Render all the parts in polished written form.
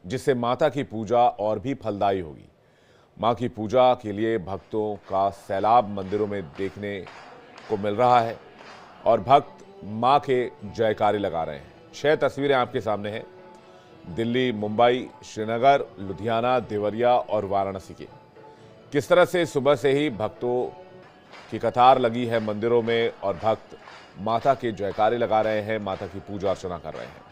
जिससे माता की पूजा और भी फलदायी होगी। मां की पूजा के लिए भक्तों का सैलाब मंदिरों में देखने को मिल रहा है और भक्त मां के जयकारे लगा रहे हैं। 6 तस्वीरें आपके सामने हैं, दिल्ली, मुंबई, श्रीनगर, लुधियाना, देवरिया और वाराणसी की। किस तरह से सुबह से ही भक्तों की कतार लगी है मंदिरों में और भक्त माता के जयकारे लगा रहे हैं, माता की पूजा अर्चना कर रहे हैं।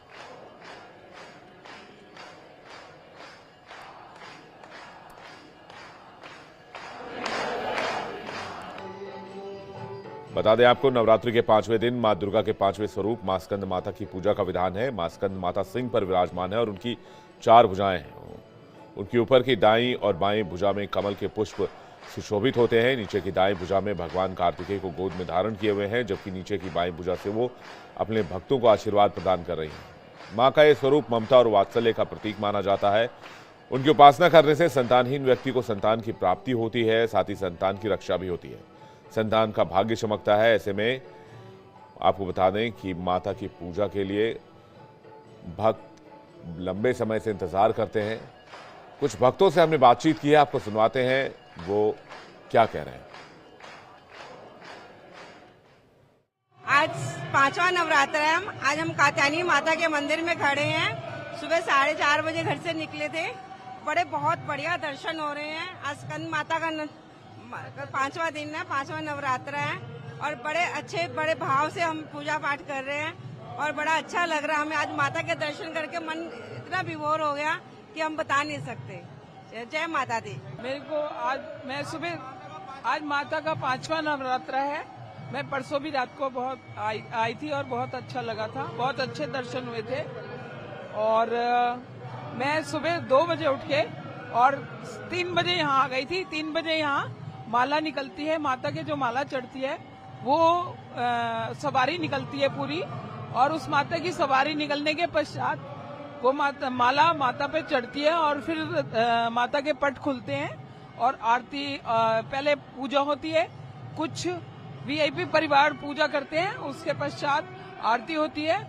बता दें आपको, नवरात्रि के 5वें दिन मां दुर्गा के 5वें स्वरूप मां स्कंद माता की पूजा का विधान है। मां स्कंद माता सिंह पर विराजमान है और उनकी 4 भुजाएं हैं। उनकी ऊपर की दाईं और बाईं भुजा में कमल के पुष्प सुशोभित होते हैं। नीचे की दाईं भुजा में भगवान कार्तिकेय को गोद में धारण किए हुए हैं, जबकि नीचे की बाईं भुजा से वो अपने भक्तों को आशीर्वाद प्रदान कर रही हैं। मां का यह स्वरूप ममता और वात्सल्य का प्रतीक माना जाता है। उनकी उपासना करने से संतानहीन व्यक्ति को संतान की प्राप्ति होती है, साथ ही संतान की रक्षा भी होती है, संतान का भाग्य चमकता है। ऐसे में आपको बता दें कि माता की पूजा के लिए भक्त लंबे समय से इंतजार करते हैं। कुछ भक्तों से हमने बातचीत की है, आपको सुनवाते हैं वो क्या कह रहे हैं। आज 5वां नवरात्र है। आज हम कात्यायनी माता के मंदिर में खड़े हैं। सुबह 4:30 बजे घर से निकले थे। बहुत बढ़िया दर्शन हो रहे हैं। आज स्कंद माता का 5वां दिन है, 5वां नवरात्र है और बड़े भाव से हम पूजा पाठ कर रहे हैं और बड़ा अच्छा लग रहा है हमें। आज माता के दर्शन करके मन इतना विभोर हो गया कि हम बता नहीं सकते। जय माता दी। मेरे को आज माता का 5वां नवरात्र है। मैं परसों भी रात को बहुत आई थी और बहुत अच्छा लगा था, बहुत अच्छे दर्शन हुए थे। और मैं सुबह 2 बजे उठ के और 3 बजे यहाँ आ गई थी। 3 बजे यहाँ माला निकलती है, माता के जो माला चढ़ती है वो सवारी निकलती है पूरी, और उस माता की सवारी निकलने के पश्चात वो माला माता पे चढ़ती है और फिर माता के पट खुलते हैं और आरती पहले पूजा होती है। कुछ वीआईपी परिवार पूजा करते हैं, उसके पश्चात आरती होती है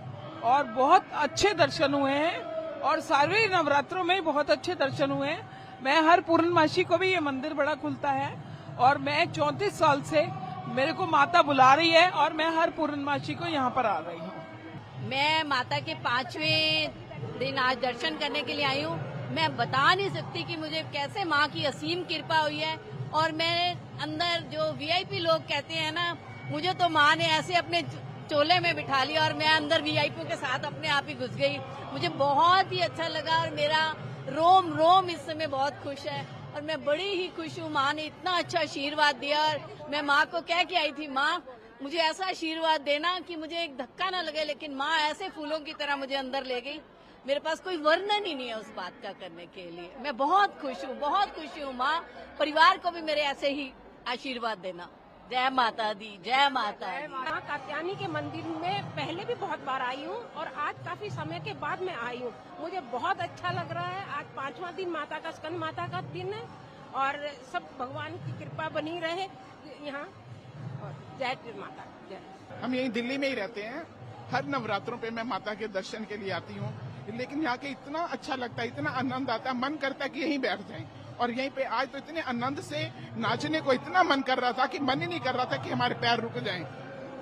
और बहुत अच्छे दर्शन हुए हैं और सारे नवरात्रों में बहुत अच्छे दर्शन हुए हैं। मैं हर पूर्णमासी को भी ये मंदिर बड़ा खुलता है और मैं 34 साल से मेरे को माता बुला रही है और मैं हर पूर्णमासी को यहाँ पर आ रही हूँ। मैं माता के 5वें दिन आज दर्शन करने के लिए आई हूँ। मैं बता नहीं सकती कि मुझे कैसे माँ की असीम कृपा हुई है। और मेरे अंदर जो वीआईपी लोग कहते हैं ना, मुझे तो माँ ने ऐसे अपने चोले में बिठा लिया और मैं अंदर वीआईपी के साथ अपने आप ही घुस गई। मुझे बहुत ही अच्छा लगा और मेरा रोम रोम इस समय बहुत खुश है और मैं बड़ी ही खुश हूँ। माँ ने इतना अच्छा आशीर्वाद दिया और मैं माँ को कह के आई थी, माँ मुझे ऐसा आशीर्वाद देना कि मुझे एक धक्का ना लगे, लेकिन माँ ऐसे फूलों की तरह मुझे अंदर ले गई। मेरे पास कोई वर्णन ही नहीं है उस बात का करने के लिए। मैं बहुत खुश हूँ, बहुत खुशी हूँ। माँ परिवार को भी मेरे ऐसे ही आशीर्वाद देना। जय माता दी, जय माता दी। माँ कात्यायनी के मंदिर में पहले भी बहुत बार आई हूँ और आज काफी समय के बाद मैं आई हूँ। मुझे बहुत अच्छा लग रहा है। आज 5वां दिन माता का स्कंद माता का दिन है और सब भगवान की कृपा बनी रहे यहाँ। जय माता जय। हम यही दिल्ली में ही रहते हैं। हर नवरात्रों पे मैं माता के दर्शन के लिए आती हूँ, लेकिन यहाँ के इतना अच्छा लगता है, इतना आनंद आता है, मन करता है कि यहीं बैठ जाएं। और यहीं पे आज तो इतने आनंद से नाचने को इतना मन कर रहा था कि मन ही नहीं कर रहा था कि हमारे पैर रुक जाएं।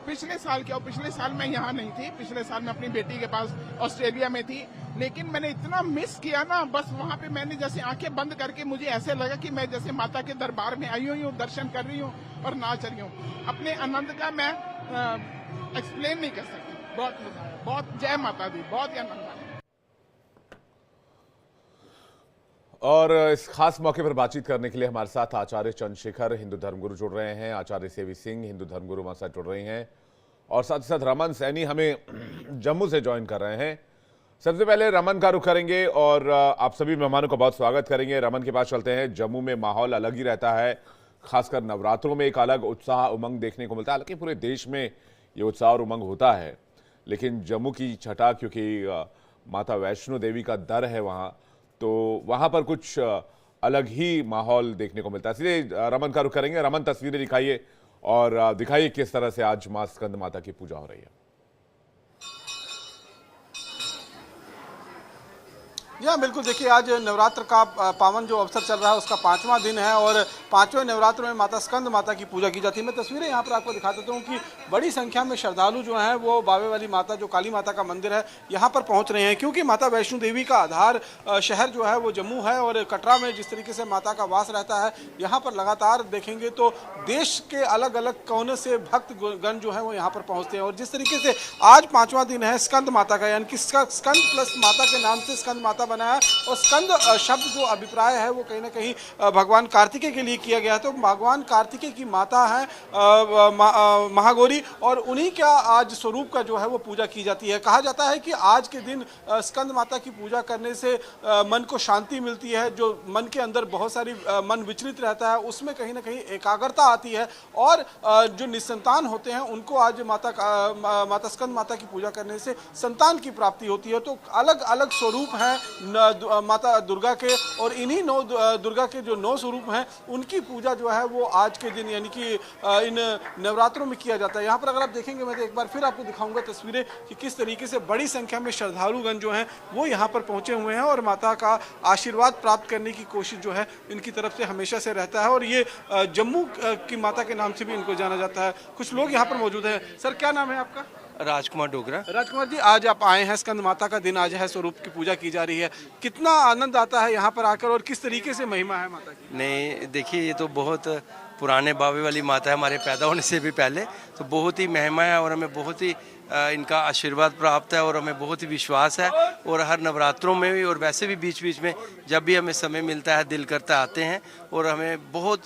पिछले साल क्या, पिछले साल मैं यहाँ नहीं थी। पिछले साल मैं अपनी बेटी के पास ऑस्ट्रेलिया में थी, लेकिन मैंने इतना मिस किया ना। बस वहाँ पे मैंने जैसे आंखें बंद करके मुझे ऐसे लगा कि मैं जैसे माता के दरबार में आई हुई हूँ, दर्शन कर रही हूँ और नाच रही हूँ। अपने आनंद का मैं एक्सप्लेन नहीं कर सकती। बहुत मजा आया, बहुत। जय माता दी, बहुत ही आनंद आया। और इस खास मौके पर बातचीत करने के लिए हमारे साथ आचार्य चंद्रशेखर हिंदू धर्मगुरु जुड़ रहे हैं, आचार्य सेवी सिंह हिंदू धर्मगुरु हमारे साथ जुड़ रही हैं और साथ ही साथ रमन सैनी हमें जम्मू से ज्वाइन कर रहे हैं। सबसे पहले रमन का रुख करेंगे और आप सभी मेहमानों का बहुत स्वागत करेंगे। रमन के पास चलते हैं। जम्मू में माहौल अलग ही रहता है, खासकर नवरात्रों में एक अलग उत्साह उमंग देखने को मिलता है। हालांकि पूरे देश में ये उत्साह और उमंग होता है, लेकिन जम्मू की छठा, क्योंकि माता वैष्णो देवी का दर है वहाँ, तो वहां पर कुछ अलग ही माहौल देखने को मिलता है। इसलिए रमन का रुख करेंगे। रमन, तस्वीरें दिखाइए और दिखाइए किस तरह से आज मां स्कंद माता की पूजा हो रही है। जी हाँ, बिल्कुल। देखिए, आज नवरात्र का पावन जो अवसर चल रहा है उसका 5वां दिन है और 5वें नवरात्र में माता स्कंद माता की पूजा की जाती है। मैं तस्वीरें यहाँ पर आपको दिखा देता हूँ कि बड़ी संख्या में श्रद्धालु जो हैं वो बावे वाली माता, जो काली माता का मंदिर है, यहाँ पर पहुँच रहे हैं, क्योंकि माता वैष्णो देवी का आधार शहर जो है वो जम्मू है और कटरा में जिस तरीके से माता का वास रहता है, यहाँ पर लगातार देखेंगे तो देश के अलग अलग कोने से भक्तगण जो है वो यहाँ पर पहुँचते हैं। और जिस तरीके से आज 5वां दिन है स्कंद माता का, यानी कि स्कंद प्लस माता के नाम से स्कंद माता बना है। और स्कंद शब्द जो अभिप्राय है वो कहीं ना कहीं भगवान कार्तिकेय के लिए किया गया है। तो भगवान कार्तिकेय की माता है महागौरी, और उन्हीं का आज स्वरूप का जो है वो पूजा की जाती है। कहा जाता है कि आज के दिन स्कंद माता की पूजा करने से मन को शांति मिलती है। जो मन के अंदर बहुत सारी मन विचलित रहता है उसमें कहीं ना कहीं एकाग्रता आती है, और जो निसंतान होते हैं उनको आज माता स्कंद माता की पूजा करने से संतान की प्राप्ति होती है। तो अलग अलग स्वरूप हैं माता दुर्गा के, और इन्हीं दुर्गा के जो 9 स्वरूप हैं उनकी पूजा जो है वो आज के दिन यानी कि इन नवरात्रों में किया जाता है। यहाँ पर अगर आप देखेंगे, मैं तो एक बार फिर आपको दिखाऊंगा तस्वीरें कि किस तरीके से बड़ी संख्या में श्रद्धालुगण जो हैं वो यहाँ पर पहुँचे हुए हैं और माता का आशीर्वाद प्राप्त करने की कोशिश जो है इनकी तरफ से हमेशा से रहता है। और ये जम्मू की माता के नाम से भी इनको जाना जाता है। कुछ लोग यहाँ पर मौजूद हैं। सर, क्या नाम है आपका? राजकुमार डोगरा। राजकुमार जी, आज आप आए हैं, स्कंद माता का दिन आज है, स्वरूप की पूजा की जा रही है, कितना आनंद आता है यहाँ पर आकर और किस तरीके से महिमा है माता की? नहीं, देखिए, ये तो बहुत पुराने बावे वाली माता है, हमारे पैदा होने से भी पहले, तो बहुत ही महिमा है और हमें बहुत ही इनका आशीर्वाद प्राप्त है और हमें बहुत ही विश्वास है। और हर नवरात्रों में भी और वैसे भी बीच बीच में जब भी हमें समय मिलता है, दिल करता आते हैं और हमें बहुत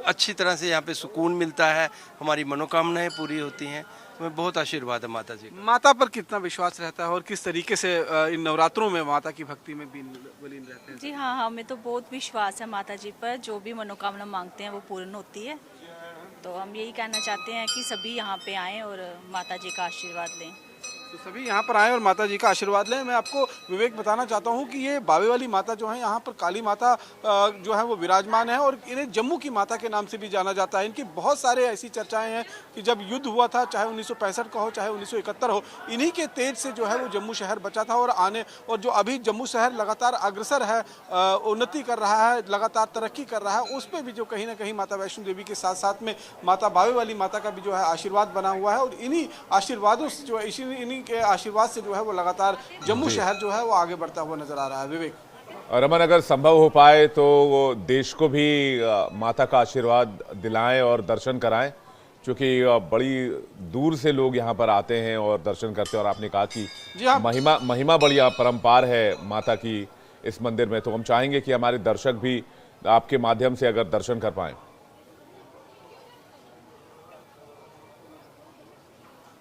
अच्छी तरह से यहाँ पे सुकून मिलता है, हमारी मनोकामनाएं पूरी होती हैं। हमें बहुत आशीर्वाद है माता जी। माता पर कितना विश्वास रहता है और किस तरीके से इन नवरात्रों में माता की भक्ति में विलीन रहते हैं? जी हाँ, हमें तो बहुत विश्वास है माता जी पर। जो भी मनोकामना मांगते हैं वो पूर्ण होती है। तो हम यही कहना चाहते हैं कि सभी यहाँ पे आएं और माता जी का आशीर्वाद लें। तो सभी यहाँ पर आए और माता जी का आशीर्वाद लें। मैं आपको विवेक बताना चाहता हूँ कि ये बावे वाली माता जो है, यहाँ पर काली माता जो है वो विराजमान है और इन्हें जम्मू की माता के नाम से भी जाना जाता है। इनकी बहुत सारे ऐसी चर्चाएं हैं कि जब युद्ध हुआ था, चाहे 1965 का हो चाहे 1971 हो, इन्हीं के तेज से जो है वो जम्मू शहर बचा था। और जो अभी जम्मू शहर लगातार अग्रसर है, उन्नति कर रहा है, लगातार तरक्की कर रहा है, उस पर भी जो कहीं ना कहीं माता वैष्णो देवी के साथ साथ में माता बावे वाली माता का भी जो है आशीर्वाद बना हुआ है। और इन्हीं आशीर्वादों से जो इन्हीं के आशीर्वाद से जो है वो लगातार जम्मू शहर जो है वो आगे बढ़ता हुआ नजर आ रहा है। विवेक, रमन, अगर संभव हो पाए तो वो देश को भी माता का आशीर्वाद दिलाएं और दर्शन कराएं, क्योंकि बड़ी दूर से लोग यहाँ पर आते हैं और दर्शन करते हैं। और आपने कहा कि महिमा बड़ी परंपार है माता की इस मंदिर में, तो हम चाहेंगे कि हमारे दर्शक भी आपके माध्यम से अगर दर्शन कर पाएं।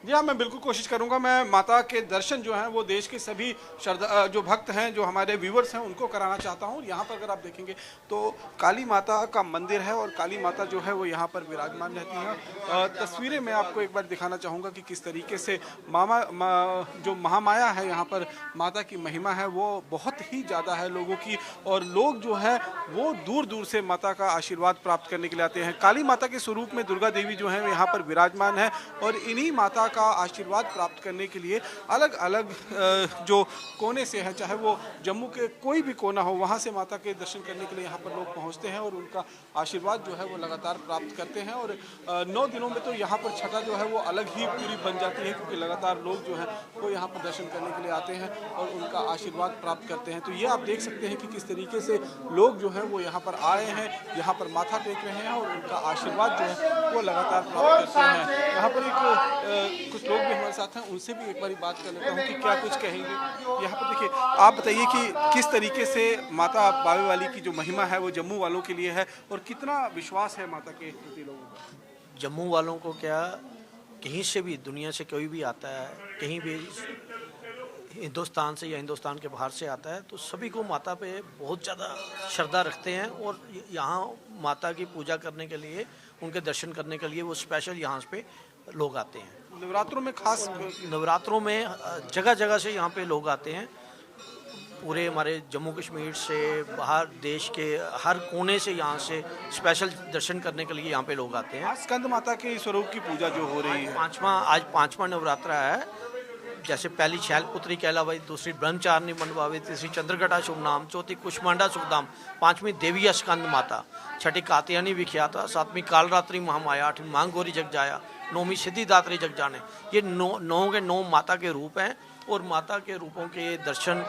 जी हाँ, मैं बिल्कुल कोशिश करूंगा। मैं माता के दर्शन जो हैं वो देश के सभी जो भक्त हैं, जो हमारे व्यूवर्स हैं, उनको कराना चाहता हूँ। यहाँ पर अगर आप देखेंगे तो काली माता का मंदिर है और काली माता जो है वो यहाँ पर विराजमान रहती हैं। तस्वीरें मैं आपको एक बार दिखाना चाहूँगा कि किस तरीके से जो महामाया है, यहाँ पर माता की महिमा है वो बहुत ही ज़्यादा है लोगों की, और लोग जो है वो दूर दूर से माता का आशीर्वाद प्राप्त करने के लिए आते हैं। काली माता के स्वरूप में दुर्गा देवी जो है यहाँ पर विराजमान है, और इन्हीं माता का आशीर्वाद प्राप्त करने के लिए अलग अलग जो कोने से है, चाहे वो जम्मू के कोई भी कोना हो, वहाँ से माता के दर्शन करने के लिए यहाँ पर लोग पहुँचते हैं और उनका आशीर्वाद जो है वो लगातार प्राप्त करते हैं। और 9 दिनों में तो यहाँ पर छठा जो है वो अलग ही पूरी बन जाती है, क्योंकि लगातार लोग जो है वो यहाँ पर दर्शन करने के लिए आते हैं और उनका आशीर्वाद प्राप्त करते हैं। तो ये आप देख सकते हैं कि किस तरीके से लोग जो हैं वो यहाँ पर आए हैं, यहाँ पर माथा टेक रहे हैं और उनका आशीर्वाद जो है वो लगातार प्राप्त करते हैं। यहाँ पर एक कुछ लोग भी हमारे साथ हैं, उनसे भी एक बार बात कर लेता हूँ कि क्या कुछ कहेंगे। यहाँ पर देखिए, आप बताइए कि किस तरीके से माता बावे वाली की जो महिमा है वो जम्मू वालों के लिए है और कितना विश्वास है माता के प्रति लोगों का? जम्मू वालों को क्या, कहीं से भी दुनिया से कोई भी आता है, कहीं भी हिंदुस्तान से या हिंदुस्तान के बाहर से आता है, तो सभी को माता पे बहुत ज़्यादा श्रद्धा रखते हैं और यहाँ माता की पूजा करने के लिए, उनके दर्शन करने के लिए वो स्पेशल यहाँ पे लोग आते हैं। नवरात्रों में खास नवरात्रों में जगह जगह से यहाँ पे लोग आते हैं, पूरे हमारे जम्मू कश्मीर से, बाहर देश के हर कोने से यहाँ से स्पेशल दर्शन करने के लिए यहाँ पे लोग आते हैं। स्कंद माता के स्वरूप की पूजा जो हो रही है, आज पांचवा नवरात्रा है। जैसे पहली शैलपुत्री कहलावाई, दूसरी ब्रह्मचारिणी मनवावी, तीसरी चंद्रघटा शुभ नाम, चौथी कुष्मांडा सुखधाम, पांचवी देवी स्कंद माता, छठी कात्यायनी विख्याता, सातवीं कालरात्रि महामाया, आठवीं मांगगौरी जग जाया, नौवीं सिद्धिदात्री जग जाने। ये नौ के 9 माता के रूप हैं और माता के रूपों के दर्शन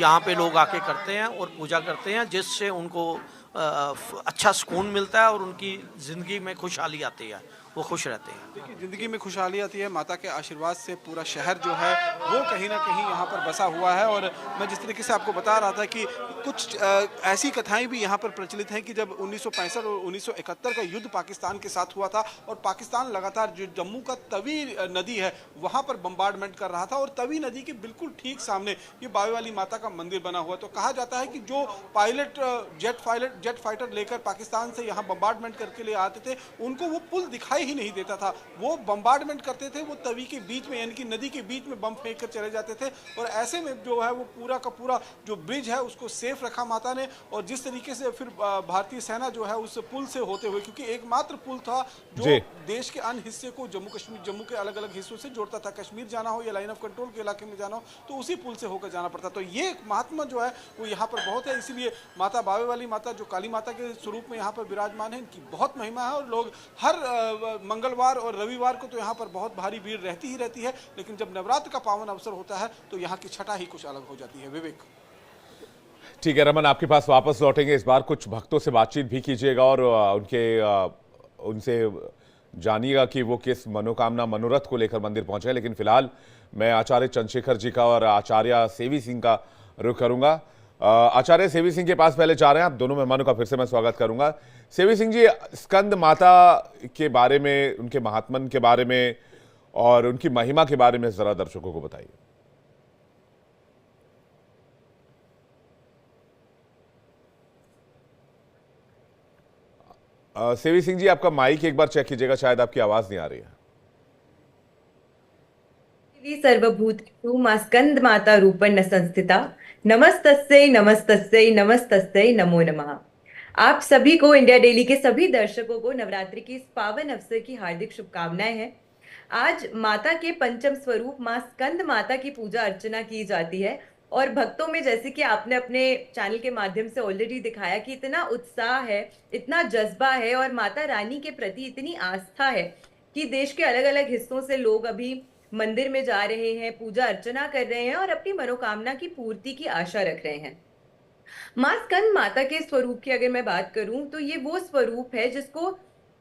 यहाँ पे लोग आके करते हैं और पूजा करते हैं, जिससे उनको अच्छा सुकून मिलता है और उनकी ज़िंदगी में खुशहाली आती है, वो खुश रहते हैं। देखिए, ज़िंदगी में खुशहाली आती है, माता के आशीर्वाद से पूरा शहर जो है वो कहीं ना कहीं यहाँ पर बसा हुआ है। और मैं जिस तरीके से आपको बता रहा था कि कुछ ऐसी कथाएं भी यहाँ पर प्रचलित हैं कि जब 1965 और 1971 का युद्ध पाकिस्तान के साथ हुआ था और पाकिस्तान लगातार जो जम्मू का तवी नदी है वहाँ पर बम्बार्डमेंट कर रहा था और तवी नदी के बिल्कुल ठीक सामने ये बावे वाली माता का मंदिर बना हुआ। तो कहा जाता है कि जो पायलट जेट फाइटर लेकर पाकिस्तान से यहाँ बम्बार्डमेंट करके ले आते थे, उनको वो पुल दिखाई ही नहीं देता था। वो बम्बार्डमेंट करते थे, वो तवी के बीच में यानी कि नदी के बीच में बम फेंक कर चले जाते थे और ऐसे में जो है वो पूरा का पूरा जो ब्रिज है उसको सेफ रखा माता ने। और जिस तरीके से फिर भारतीय सेना जो है उस पुल से होते हुए, क्योंकि एकमात्र पुल था जो देश के अन्य हिस्से को जम्मू के अलग अलग हिस्सों से जोड़ता था, कश्मीर जाना हो या लाइन ऑफ कंट्रोल के इलाके में जाना हो तो उसी पुल से होकर जाना पड़ता। तो ये महात्मा जो है वो यहाँ पर बहुत है, इसीलिए माता बावे वाली माता जो काली माता के स्वरूप में यहाँ पर विराजमान है, इनकी बहुत महिमा है। और लोग हर मंगलवार और रविवार को तो यहाँ पर बहुत भारी भीड़ रहती ही रहती है, लेकिन जब नवरात्र का पावन अवसर होता है तो यहाँ की छठा ही कुछ अलग हो जाती है। विवेक, ठीक है रमन, आपके पास वापस लौटेंगे। इस बार कुछ भक्तों से बातचीत भी कीजिएगा और उनसे जानिएगा कि वो किस मनोकामना मनोरथ को लेकर मंदिर पहुंचे हैं। लेकिन फिलहाल मैं आचार्य चंद्रशेखर जी का और आचार्य सेवी सिंह का रुख करूंगा। आचार्य सेवी सिंह के पास पहले जा रहे हैं, आप दोनों मेहमानों का फिर से मैं स्वागत करूंगा। सेवी सिंह जी, स्कंद माता के बारे में, उनके महात्मन के बारे में और उनकी महिमा के बारे में जरा दर्शकों को बताइए। सेवी सिंह जी, आपका माइक एक बार चेक कीजिएगा, शायद आपकी आवाज नहीं आ रही है। सर्वभूतेषु मां स्कंद माता रूपेण संस्थिता, नमस्तस्यै नमस्तस्यै नमस्तस्यै नमो नमः। आप सभी को, इंडिया डेली के सभी दर्शकों को नवरात्रि की इस पावन अवसर की हार्दिक शुभकामनाएं हैं। आज माता के पंचम स्वरूप मां स्कंद माता की पूजा अर्चना की जाती है और भक्तों में, जैसे कि आपने अपने चैनल के माध्यम से ऑलरेडी दिखाया, कि इतना उत्साह है, इतना जज्बा है और माता रानी के प्रति इतनी आस्था है कि देश के अलग अलग हिस्सों से लोग अभी मंदिर में जा रहे हैं, पूजा अर्चना कर रहे हैं और अपनी मनोकामना की पूर्ति की आशा रख रहे हैं। मां स्कंद माता के स्वरूप की अगर मैं बात करूं तो ये वो स्वरूप है जिसको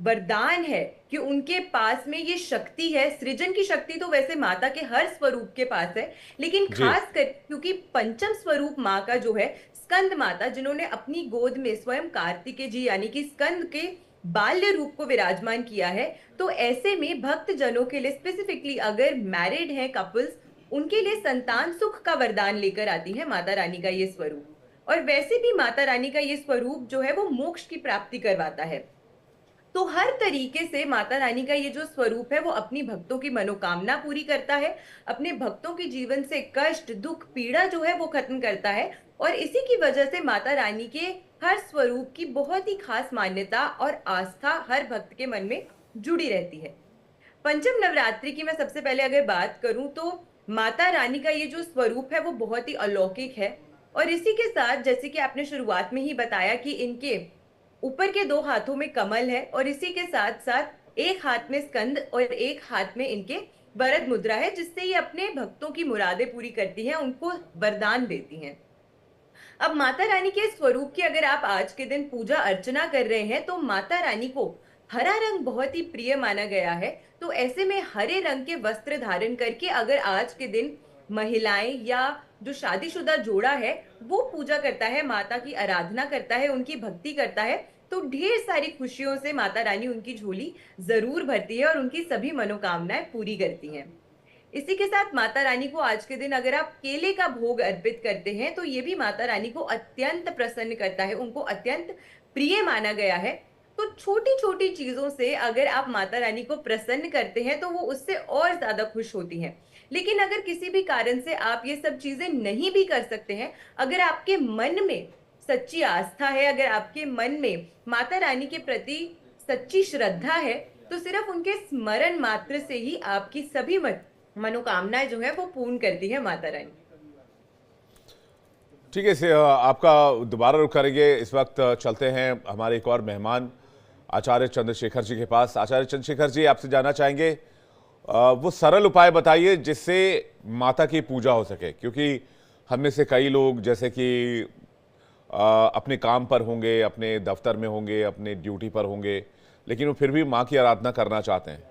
वरदान है कि उनके पास में ये शक्ति है। सृजन की शक्ति तो वैसे माता के हर स्वरूप के पास है, लेकिन खास कर क्योंकि पंचम स्वरूप माँ का जो है स्कंद माता, जिन्होंने अपनी गोद में स्वयं कार्तिकेय जी यानी कि स्कंद के बाल्य रूप को विराजमान किया है, तो ऐसे में भक्त जनों के लिए, स्पेसिफिकली अगर मैरिड हैं कपल्स, उनके लिए संतान सुख का वरदान लेकर आती है माता रानी का ये स्वरूप। और वैसे भी माता रानी का ये स्वरूप जो है वो मोक्ष की प्राप्ति करवाता है। तो हर तरीके से माता रानी का ये जो स्वरूप है वो अपनी भक्तों की मनोकामना पूरी करता है, अपने भक्तों के जीवन से कष्ट, दुख, पीड़ा जो है वो खत्म करता है। और इसी की वजह से माता रानी के हर स्वरूप की बहुत ही खास मान्यता और आस्था हर भक्त के मन में जुड़ी रहती है। पंचम नवरात्रि की मैं सबसे पहले अगर बात करूं तो माता रानी का ये जो स्वरूप है वो बहुत ही अलौकिक है। और इसी के साथ, जैसे कि आपने शुरुआत में ही बताया कि इनके ऊपर के 2 हाथों में कमल है और इसी के साथ साथ एक हाथ में स्कंद और एक हाथ में इनके वरद मुद्रा है, जिससे ये अपने भक्तों की मुरादें पूरी करती हैं, उनको वरदान देती हैं। अब माता रानी के स्वरूप की अगर आप आज के दिन पूजा अर्चना कर रहे हैं तो माता रानी को हरा रंग बहुत ही प्रिय माना गया है। तो ऐसे में हरे रंग के वस्त्र धारण करके अगर आज के दिन महिलाएं या जो शादीशुदा जोड़ा है वो पूजा करता है, माता की आराधना करता है, उनकी भक्ति करता है, तो ढेर सारी खुशियों से माता रानी उनकी झोली जरूर भरती है और उनकी सभी मनोकामनाएं पूरी करती हैं। इसी के साथ माता रानी को आज के दिन अगर आप केले का भोग अर्पित करते हैं तो ये भी माता रानी को अत्यंत प्रसन्न करता है, उनको अत्यंत प्रिय माना गया है। तो छोटी छोटी चीजों से अगर आप माता रानी को प्रसन्न करते हैं तो वो उससे और ज्यादा खुश होती हैं। लेकिन अगर किसी भी कारण से आप ये सब चीजें नहीं भी कर सकते हैं, अगर आपके मन में सच्ची आस्था है, अगर आपके मन में माता रानी के प्रति सच्ची श्रद्धा है, तो सिर्फ उनके स्मरण मात्र से ही आपकी सभी मनोकामनाएं जो है वो पूर्ण करती है माता रानी। ठीक है, इसे आपका दोबारा रुख करेंगे। इस वक्त चलते हैं हमारे एक और मेहमान आचार्य चंद्रशेखर जी के पास। आचार्य चंद्रशेखर जी, आपसे जानना चाहेंगे वो सरल उपाय बताइए जिससे माता की पूजा हो सके, क्योंकि हम में से कई लोग जैसे कि अपने काम पर होंगे, अपने दफ्तर में होंगे, अपने ड्यूटी पर होंगे, लेकिन वो फिर भी माँ की आराधना करना चाहते हैं।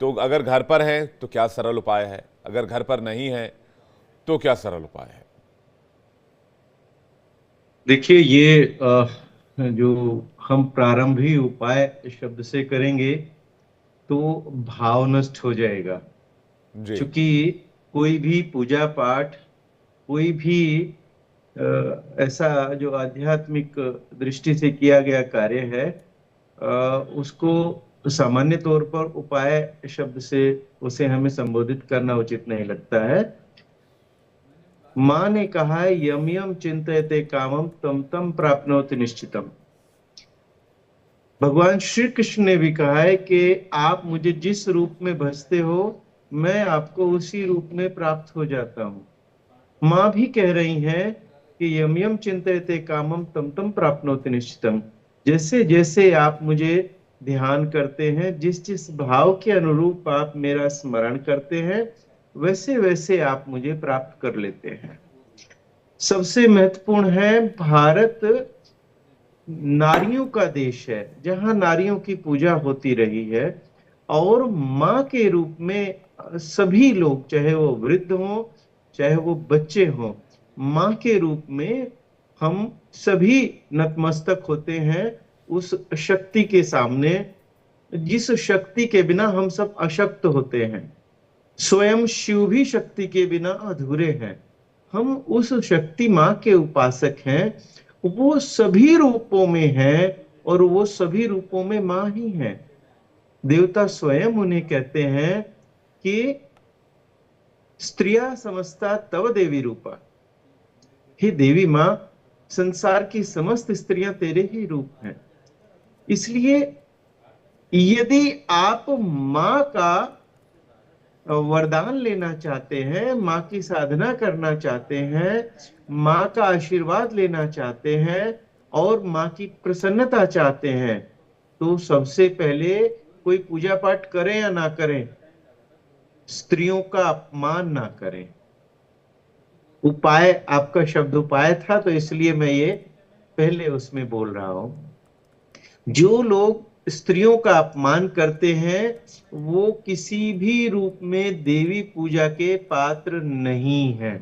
तो अगर घर पर हैं तो क्या सरल उपाय है, अगर घर पर नहीं है तो क्या सरल उपाय है? देखिए, ये जो हम प्रारंभिक उपाय शब्द से करेंगे तो भाव नष्ट हो जाएगा। क्योंकि कोई भी पूजा पाठ, कोई भी ऐसा जो आध्यात्मिक दृष्टि से किया गया कार्य है, उसको सामान्य तौर पर उपाय शब्द से उसे हमें संबोधित करना उचित नहीं लगता है। माँ ने कहा है, यम यम चिंतयते कामम तम तम प्राप्नोति निश्चितम। भगवान श्री कृष्ण ने भी कहा है कि आप मुझे जिस रूप में भजते हो, मैं आपको उसी रूप में प्राप्त हो जाता हूं। माँ भी कह रही हैं कि यम यम चिंतयते कामम तम तम प्राप्नोति निश्चितम। जैसे जैसे आप मुझे ध्यान करते हैं, जिस जिस भाव के अनुरूप आप मेरा स्मरण करते हैं, वैसे वैसे आप मुझे प्राप्त कर लेते हैं। सबसे महत्वपूर्ण है, भारत नारियों का देश है, जहां नारियों की पूजा होती रही है, और माँ के रूप में सभी लोग, चाहे वो वृद्ध हों चाहे वो बच्चे हों, माँ के रूप में हम सभी नतमस्तक होते हैं उस शक्ति के सामने, जिस शक्ति के बिना हम सब अशक्त होते हैं। स्वयं शिव भी शक्ति के बिना अधूरे हैं। हम उस शक्ति माँ के उपासक हैं। वो सभी रूपों में है और वो सभी रूपों में माँ ही है। देवता स्वयं उन्हें कहते हैं कि स्त्रिया समस्ता तव देवी रूपा। हे देवी माँ, संसार की समस्त स्त्रियां तेरे ही रूप हैं। इसलिए यदि आप माँ का वरदान लेना चाहते हैं, माँ की साधना करना चाहते हैं, माँ का आशीर्वाद लेना चाहते हैं और माँ की प्रसन्नता चाहते हैं, तो सबसे पहले कोई पूजा पाठ करें या ना करें, स्त्रियों का अपमान ना करें। उपाय, आपका शब्द उपाय था, तो इसलिए मैं ये पहले उसमें बोल रहा हूं। जो लोग स्त्रियों का अपमान करते हैं वो किसी भी रूप में देवी पूजा के पात्र नहीं है।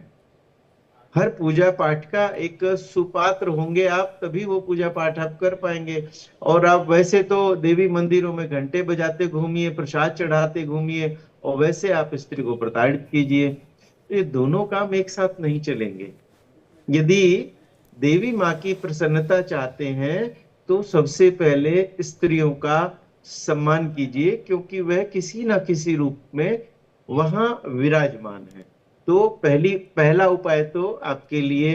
हर पूजा पाठ का एक सुपात्र होंगे आप, तभी वो पूजा पाठ आप कर पाएंगे। और आप वैसे तो देवी मंदिरों में घंटे बजाते घूमिए, प्रसाद चढ़ाते घूमिए, और वैसे आप स्त्री को प्रताड़ित कीजिए, ये दोनों काम एक साथ नहीं चलेंगे। यदि देवी माँ की प्रसन्नता चाहते हैं तो सबसे पहले स्त्रियों का सम्मान कीजिए, क्योंकि वह किसी ना किसी रूप में वहां विराजमान है। तो पहला उपाय तो आपके लिए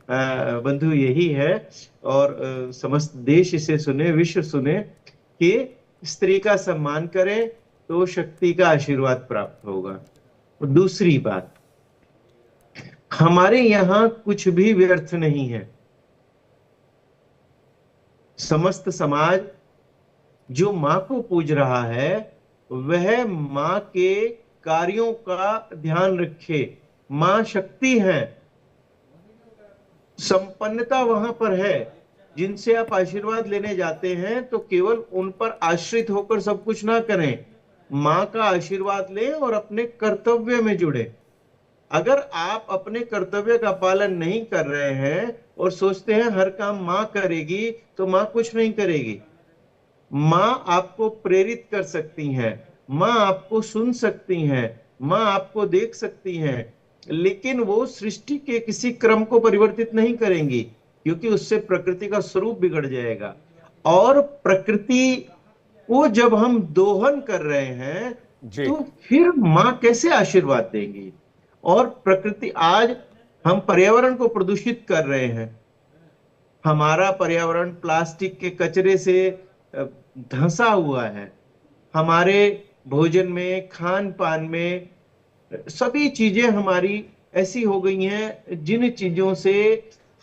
बंधु यही है, और समस्त देश इसे सुने, विश्व सुने, कि स्त्री का सम्मान करें तो शक्ति का आशीर्वाद प्राप्त होगा। दूसरी बात, हमारे यहाँ कुछ भी व्यर्थ नहीं है। समस्त समाज जो माँ को पूज रहा है वह माँ के कार्यों का ध्यान रखे। माँ शक्ति है, संपन्नता वहां पर है। जिनसे आप आशीर्वाद लेने जाते हैं तो केवल उन पर आश्रित होकर सब कुछ ना करें, माँ का आशीर्वाद लें और अपने कर्तव्य में जुड़े। अगर आप अपने कर्तव्य का पालन नहीं कर रहे हैं और सोचते हैं हर काम माँ करेगी, तो माँ कुछ नहीं करेगी। माँ आपको प्रेरित कर सकती हैं, माँ आपको सुन सकती हैं, माँ आपको देख सकती हैं, लेकिन वो सृष्टि के किसी क्रम को परिवर्तित नहीं करेंगी, क्योंकि उससे प्रकृति का स्वरूप बिगड़ जाएगा। और प्रकृति को जब हम दोहन कर रहे हैं तो फिर माँ कैसे आशीर्वाद देंगी? और प्रकृति, आज हम पर्यावरण को प्रदूषित कर रहे हैं। हमारा पर्यावरण प्लास्टिक के कचरे से धंसा हुआ है। हमारे भोजन में, खान पान में सभी चीजें हमारी ऐसी हो गई हैं जिन चीजों से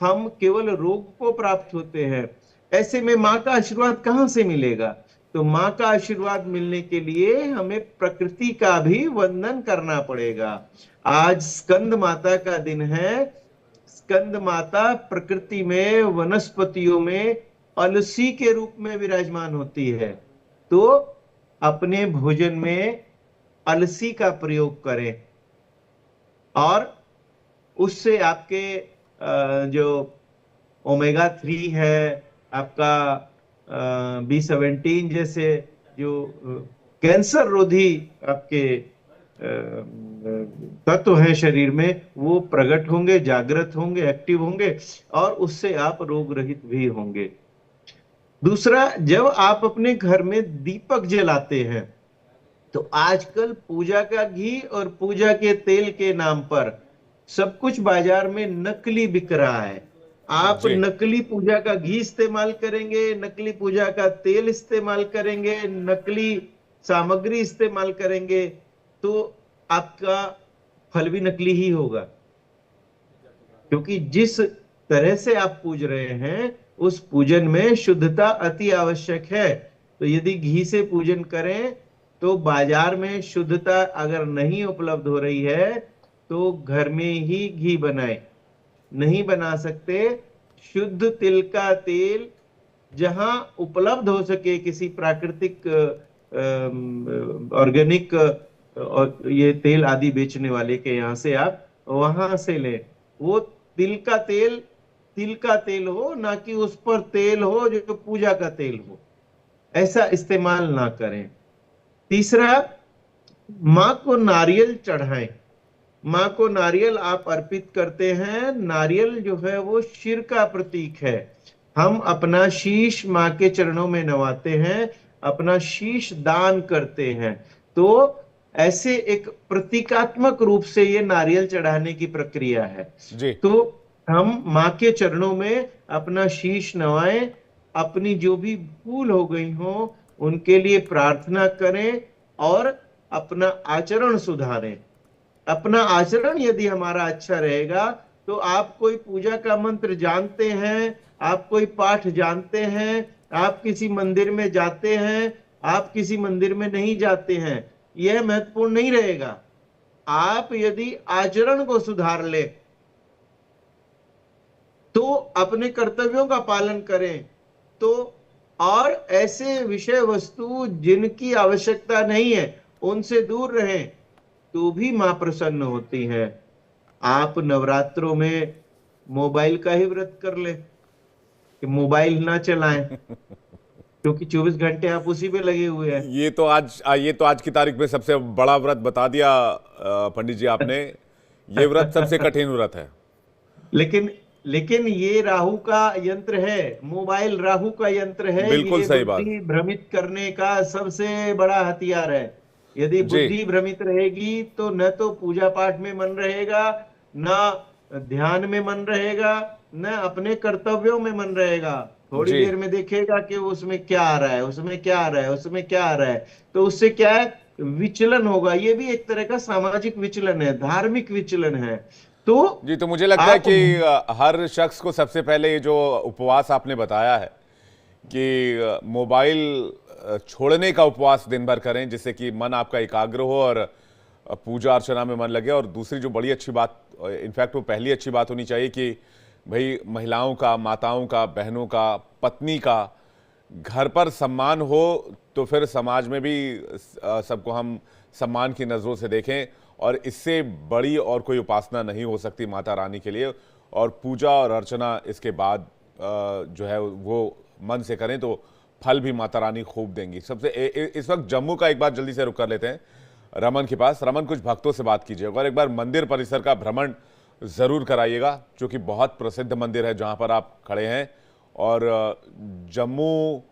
हम केवल रोग को प्राप्त होते हैं। ऐसे में माँ का आशीर्वाद कहाँ से मिलेगा? तो माँ का आशीर्वाद मिलने के लिए हमें प्रकृति का भी वंदन करना पड़ेगा। आज स्कंद माता का दिन है। स्कंद माता प्रकृति में, वनस्पतियों में अलसी के रूप में विराजमान होती है। तो अपने भोजन में अलसी का प्रयोग करें और उससे आपके जो ओमेगा 3 है, आपका B17 जैसे जो कैंसर रोधी आपके तत्व हैं शरीर में, वो प्रकट होंगे, जागृत होंगे, एक्टिव होंगे और उससे आप रोग रहित भी होंगे। दूसरा, जब आप अपने घर में दीपक जलाते हैं तो आजकल पूजा का घी और पूजा के तेल के नाम पर सब कुछ बाजार में नकली बिक रहा है। आप नकली पूजा का घी इस्तेमाल करेंगे, नकली पूजा का तेल इस्तेमाल करेंगे, नकली सामग्री इस्तेमाल करेंगे तो आपका फल भी नकली ही होगा, क्योंकि जिस तरह से आप पूज रहे हैं उस पूजन में शुद्धता अति आवश्यक है। तो यदि घी से पूजन करें तो बाजार में शुद्धता अगर नहीं उपलब्ध हो रही है तो घर में ही घी बनाएं। नहीं बना सकते, शुद्ध तिल का तेल जहां उपलब्ध हो सके किसी प्राकृतिक ऑर्गेनिक और ये तेल आदि बेचने वाले के यहाँ से आप वहां से लें। वो तिल का तेल हो, ना कि उस पर तेल हो जो पूजा का तेल हो, ऐसा इस्तेमाल ना करें। तीसरा, माँ को नारियल चढ़ाएं। माँ को नारियल आप अर्पित करते हैं। नारियल जो है वो शिर का प्रतीक है। हम अपना शीश माँ के चरणों में नवाते हैं, अपना शीश दान करते हैं। तो ऐसे एक प्रतीकात्मक रूप से ये नारियल चढ़ाने की प्रक्रिया है जी। तो हम माँ के चरणों में अपना शीश नवाएं, अपनी जो भी भूल हो गई हो उनके लिए प्रार्थना करें और अपना आचरण सुधारें। अपना आचरण यदि हमारा अच्छा रहेगा तो आप कोई पूजा का मंत्र जानते हैं, आप कोई पाठ जानते हैं, आप किसी मंदिर में जाते हैं, आप किसी मंदिर में नहीं जाते हैं, यह महत्वपूर्ण नहीं रहेगा। आप यदि आचरण को सुधार ले तो अपने कर्तव्यों का पालन करें तो, और ऐसे विषय वस्तु जिनकी आवश्यकता नहीं है उनसे दूर रहें तो भी मां प्रसन्न होती है। आप नवरात्रों में मोबाइल का ही व्रत कर ले कि मोबाइल ना चलाएं क्योंकि 24 घंटे आप उसी पे लगे हुए हैं। ये तो आज की तारीख में सबसे बड़ा व्रत बता दिया पंडित जी आपने। ये व्रत सबसे कठिन व्रत है। लेकिन ये राहु का यंत्र है, मोबाइल राहु का यंत्र है। बिल्कुल ये सही बात। भ्रमित करने का सबसे बड़ा हथियार है। यदि बुद्धि भ्रमित रहेगी तो न तो पूजा पाठ में मन रहेगा, न ध्यान में मन रहेगा, न अपने कर्तव्यों में मन रहेगा। थोड़ी देर में देखेगा कि उसमें क्या आ रहा है, उसमें क्या आ रहा है, उसमें क्या आ रहा है, तो उससे क्या है, विचलन होगा। ये भी एक तरह का सामाजिक विचलन है, धार्मिक विचलन है। तो जी, तो मुझे लगता है कि हर शख्स को सबसे पहले ये जो उपवास आपने बताया है कि मोबाइल छोड़ने का उपवास दिन भर करें जिससे कि मन आपका एकाग्र हो और पूजा अर्चना में मन लगे। और दूसरी जो बड़ी अच्छी बात, इनफैक्ट वो पहली अच्छी बात होनी चाहिए कि भाई महिलाओं का, माताओं का, बहनों का, पत्नी का घर पर सम्मान हो तो फिर समाज में भी सबको हम सम्मान की नज़रों से देखें। और इससे बड़ी और कोई उपासना नहीं हो सकती माता रानी के लिए। और पूजा और अर्चना इसके बाद जो है वो मन से करें तो फल भी माता रानी खूब देंगी। सबसे इस वक्त जम्मू का एक बार जल्दी से रुक कर लेते हैं रमन के पास। रमन, कुछ भक्तों से बात कीजिएगा और एक बार मंदिर परिसर का भ्रमण ज़रूर कराइएगा, क्योंकि बहुत प्रसिद्ध मंदिर है जहां पर आप खड़े हैं और जम्मू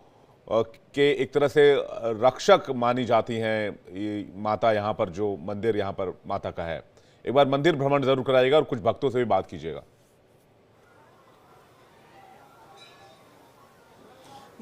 के एक तरह से रक्षक मानी जाती हैं माता। यहाँ पर जो मंदिर यहाँ पर माता का है, एक बार मंदिर भ्रमण जरूर कराइएगा और कुछ भक्तों से भी बात कीजिएगा।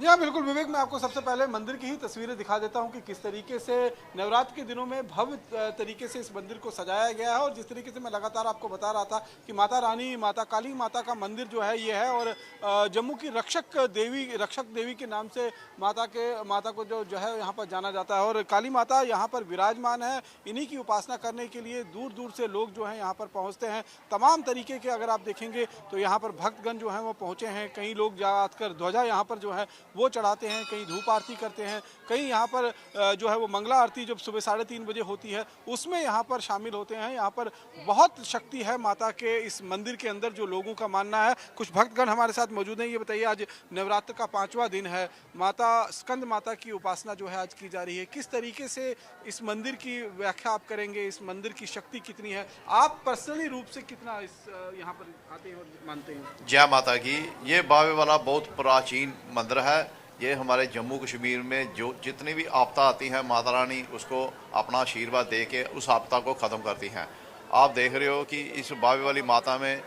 जी हाँ, बिल्कुल विवेक, मैं आपको सबसे पहले मंदिर की ही तस्वीरें दिखा देता हूँ कि किस तरीके से नवरात्र के दिनों में भव्य तरीके से इस मंदिर को सजाया गया है। और जिस तरीके से मैं लगातार आपको बता रहा था कि माता रानी, माता काली माता का मंदिर जो है ये है, और जम्मू की रक्षक देवी के नाम से माता को जो है यहाँ पर जाना जाता है। और काली माता यहाँ पर विराजमान है। इन्हीं की उपासना करने के लिए दूर दूर से लोग जो हैं यहाँ पर पहुँचते हैं। तमाम तरीके के अगर आप देखेंगे तो यहाँ पर भक्तगण जो हैं वो पहुँचे हैं। कई लोग जाकर ध्वजा यहाँ पर जो है वो चढ़ाते हैं, कहीं धूप आरती करते हैं, कहीं यहाँ पर जो है वो मंगला आरती जब सुबह 3:30 बजे होती है उसमें यहाँ पर शामिल होते हैं। यहाँ पर बहुत शक्ति है माता के इस मंदिर के अंदर, जो लोगों का मानना है। कुछ भक्तगण हमारे साथ मौजूद हैं। ये बताइए, आज नवरात्र का 5वां दिन है, माता स्कंद माता की उपासना जो है आज की जा रही है। किस तरीके से इस मंदिर की व्याख्या आप करेंगे, इस मंदिर की शक्ति कितनी है, आप पर्सनली रूप से कितना इस यहाँ पर आते हैं और मानते हैं? जय माता की। ये बावे वाला बहुत प्राचीन मंदिर है। ये हमारे जम्मू कश्मीर में जो जितनी भी आपदा आती है, माता रानी उसको अपना आशीर्वाद दे के उस आपदा को ख़त्म करती हैं। आप देख रहे हो कि इस बावे वाली माता में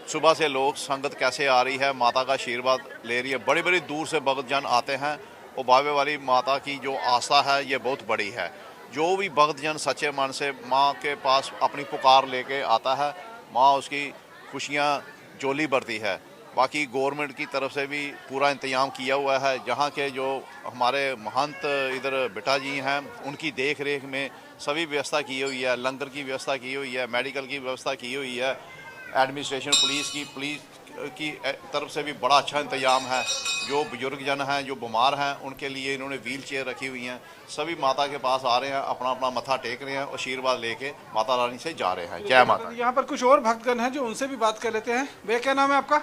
सुबह से लोग संगत कैसे आ रही है, माता का आशीर्वाद ले रही है। बड़ी बड़ी दूर से भक्तजन आते हैं और बावे वाली माता की जो आस्था है ये बहुत बड़ी है। जो भी भक्तजन सच्चे मन से माँ के पास अपनी पुकार लेके आता है, माँ उसकी खुशियाँ झोली भरती है। बाकी गवर्नमेंट की तरफ से भी पूरा इंतजाम किया हुआ है। जहाँ के जो हमारे महंत इधर बेटा जी हैं उनकी देख रेख में सभी व्यवस्था की हुई है। लंगर की व्यवस्था की हुई है, मेडिकल की व्यवस्था की हुई है, एडमिनिस्ट्रेशन पुलिस की तरफ से भी बड़ा अच्छा इंतजाम है। जो बुजुर्ग जन हैं, जो बीमार हैं, उनके लिए इन्होंने व्हील चेयर रखी हुई हैं। सभी माता के पास आ रहे हैं, अपना अपना मत्था टेक रहे हैं, आशीर्वाद लेके माता रानी से जा रहे हैं। जय माता। यहाँ पर कुछ और भक्तगण हैं जो उनसे भी बात कर लेते हैं। भैया, क्या नाम है आपका?